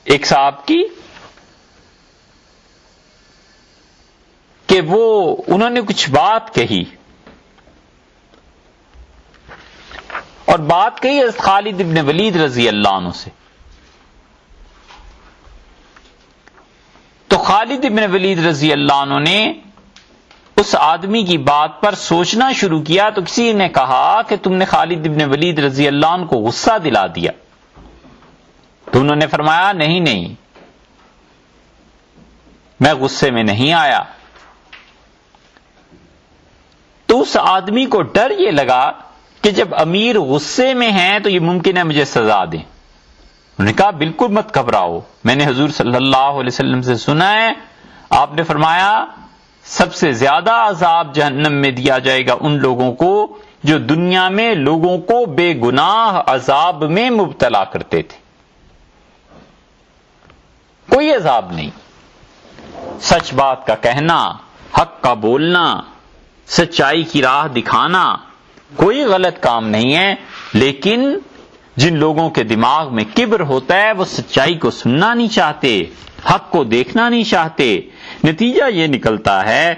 ایک صاحب کی کہ انہوں نے کچھ بات کہی اور بات کہی حضرت خالد ابن ولید رضی اللہ عنہ سے. تو خالد ابن ولید رضی اللہ عنہ نے اس آدمی کی بات پر سوچنا شروع کیا تو کسی نے کہا کہ تم نے خالد ابن ولید رضی اللہ عنہ کو غصہ دلا دیا. تو انہوں نے فرمایا نہیں، میں غصے میں نہیں آیا. تو اس آدمی کو ڈر یہ لگا کہ جب امیر غصے میں ہیں تو یہ ممکن ہے مجھے سزا دیں. انہوں نے کہا بالکل مت گھبراؤ، میں نے حضور صلی اللہ علیہ وسلم سے سنا ہے، آپ نے فرمایا سب سے زیادہ عذاب جہنم میں دیا جائے گا ان لوگوں کو جو دنیا میں لوگوں کو بے گناہ عذاب میں مبتلا کرتے تھے. کوئی عذاب نہیں، سچ بات کا کہنا، حق کا بولنا، سچائی کی راہ دکھانا کوئی غلط کام نہیں ہے. لیکن جن لوگوں کے دماغ میں کبر ہوتا ہے وہ سچائی کو سننا نہیں چاہتے، حق کو دیکھنا نہیں چاہتے. نتیجہ یہ نکلتا ہے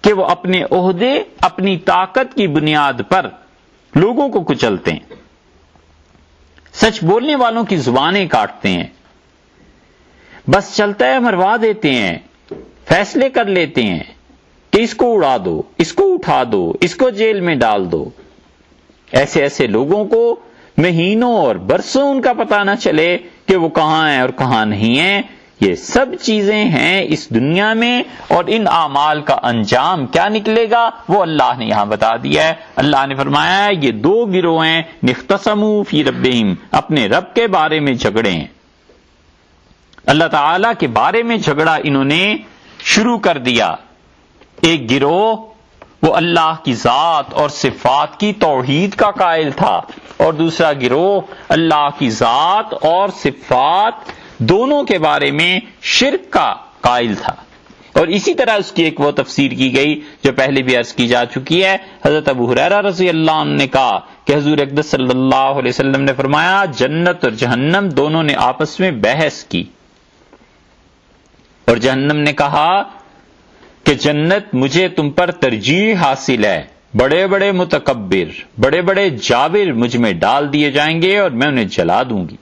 کہ وہ اپنے عہدے، اپنی طاقت کی بنیاد پر لوگوں کو کچلتے ہیں، سچ بولنے والوں کی زبانیں کاٹتے ہیں، بس چلتا ہے مروا دیتے ہیں، فیصلے کر لیتے ہیں کہ اس کو اڑا دو، اس کو اٹھا دو، اس کو جیل میں ڈال دو. ایسے لوگوں کو مہینوں اور برسوں ان کا پتہ نہ چلے کہ وہ کہاں ہیں اور کہاں نہیں ہیں. یہ سب چیزیں ہیں اس دنیا میں اور ان اعمال کا انجام کیا نکلے گا وہ اللہ نے یہاں بتا دیا ہے. اللہ نے فرمایا ہے یہ دو گروہ ہیں اختصموا فی ربہم، اپنے رب کے بارے میں جھگڑے ہیں. اللہ تعالی کے بارے میں جھگڑا انہوں نے شروع کر دیا۔ ایک گروہ وہ اللہ کی ذات اور صفات کی توحید کا قائل تھا، اور دوسرا گروہ اللہ کی ذات اور صفات دونوں کے بارے میں شرک کا قائل تھا۔ اور اسی طرح اس کی ایک وہ تفسیر کی گئی جو پہلے بھی عرض کی جا چکی ہے۔ حضرت ابو ہریرہ رضی اللہ عنہ نے کہا کہ حضور اقدس صلی اللہ علیہ وسلم نے فرمایا جنت اور جہنم دونوں نے آپس میں بحث کی، اور جہنم نے کہا کہ جنت مجھے تم پر ترجیح حاصل ہے، بڑے بڑے متکبر، بڑے بڑے جابر مجھ میں ڈال دیے جائیں گے اور میں انہیں جلا دوں گی۔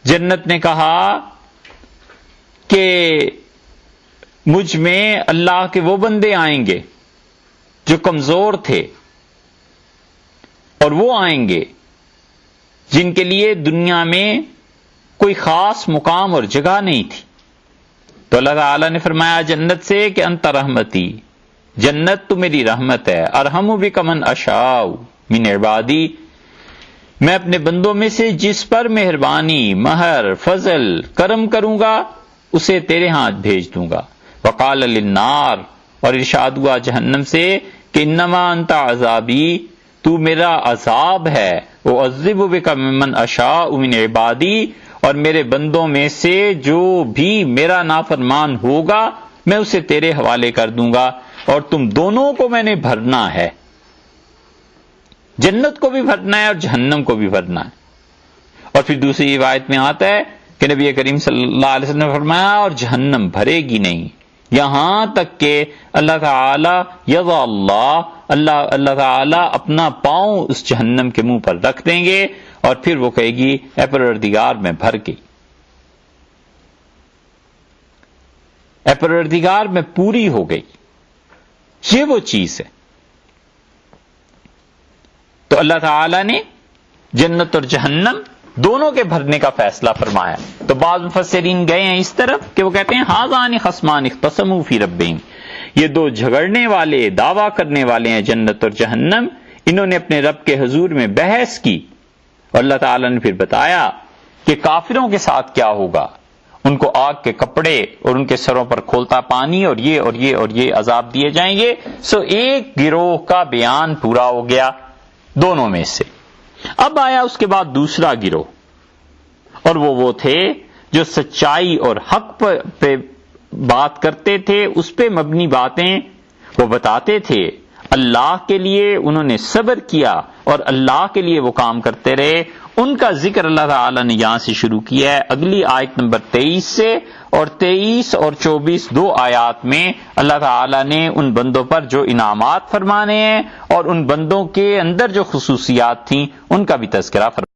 جنت نے کہا کہ مجھ میں اللہ کے وہ بندے آئیں گے جو کمزور تھے، اور وہ آئیں گے جن کے لیے دنیا میں کوئی خاص مقام اور جگہ نہیں تھی۔ تو اللہ تعالی نے فرمایا جنت سے کہ انت رحمتی، جنت تو میری رحمت ہے، ارحم بک من اشاء من عبادی، میں اپنے بندوں میں سے جس پر مہربانی، مہر، فضل، کرم کروں گا اسے تیرے ہاتھ بھیج دوں گا۔ وقال للنار، اور ارشاد ہوا جہنم سے کہ انما انت عذابی، تو میرا عذاب ہے، اعذب بک من اشاء من عبادی، اور میرے بندوں میں سے جو بھی میرا نافرمان ہوگا میں اسے تیرے حوالے کر دوں گا، اور تم دونوں کو میں نے بھرنا ہے، جنت کو بھی بھرنا ہے اور جہنم کو بھی بھرنا ہے۔ اور پھر دوسری روایت میں آتا ہے کہ نبی کریم صلی اللہ علیہ وسلم نے فرمایا اور جہنم بھرے گی نہیں یہاں تک کہ اللہ تعالی یضع اللہ تعالی اپنا پاؤں اس جہنم کے منہ پر رکھ دیں گے، اور پھر وہ کہے گی اے پروردگار میں بھر گئی، اے پروردگار میں پوری ہو گئی۔ یہ وہ چیز ہے۔ تو اللہ تعالی نے جنت اور جہنم دونوں کے بھرنے کا فیصلہ فرمایا۔ تو بعض مفسرین گئے ہیں اس طرف کہ وہ کہتے ہیں ھذان خصمان اختصموا فی ربہم، یہ دو جھگڑنے والے، دعویٰ کرنے والے ہیں جنت اور جہنم، انہوں نے اپنے رب کے حضور میں بحث کی، اور اللہ تعالیٰ نے پھر بتایا کہ کافروں کے ساتھ کیا ہوگا، ان کو آگ کے کپڑے اور ان کے سروں پر کھولتا پانی اور یہ اور یہ اور یہ عذاب دیے جائیں گے۔ سو ایک گروہ کا بیان پورا ہو گیا دونوں میں سے۔ اب آیا اس کے بعد دوسرا گروہ، اور وہ تھے جو سچائی اور حق پہ بات کرتے تھے، اس پہ مبنی باتیں وہ بتاتے تھے، اللہ کے لیے انہوں نے صبر کیا اور اللہ کے لیے وہ کام کرتے رہے۔ ان کا ذکر اللہ تعالی نے یہاں سے شروع کیا ہے اگلی آیت نمبر 23 سے، اور 23 اور 24 دو آیات میں اللہ تعالی نے ان بندوں پر جو انعامات فرمانے ہیں اور ان بندوں کے اندر جو خصوصیات تھیں ان کا بھی تذکرہ فرمایا۔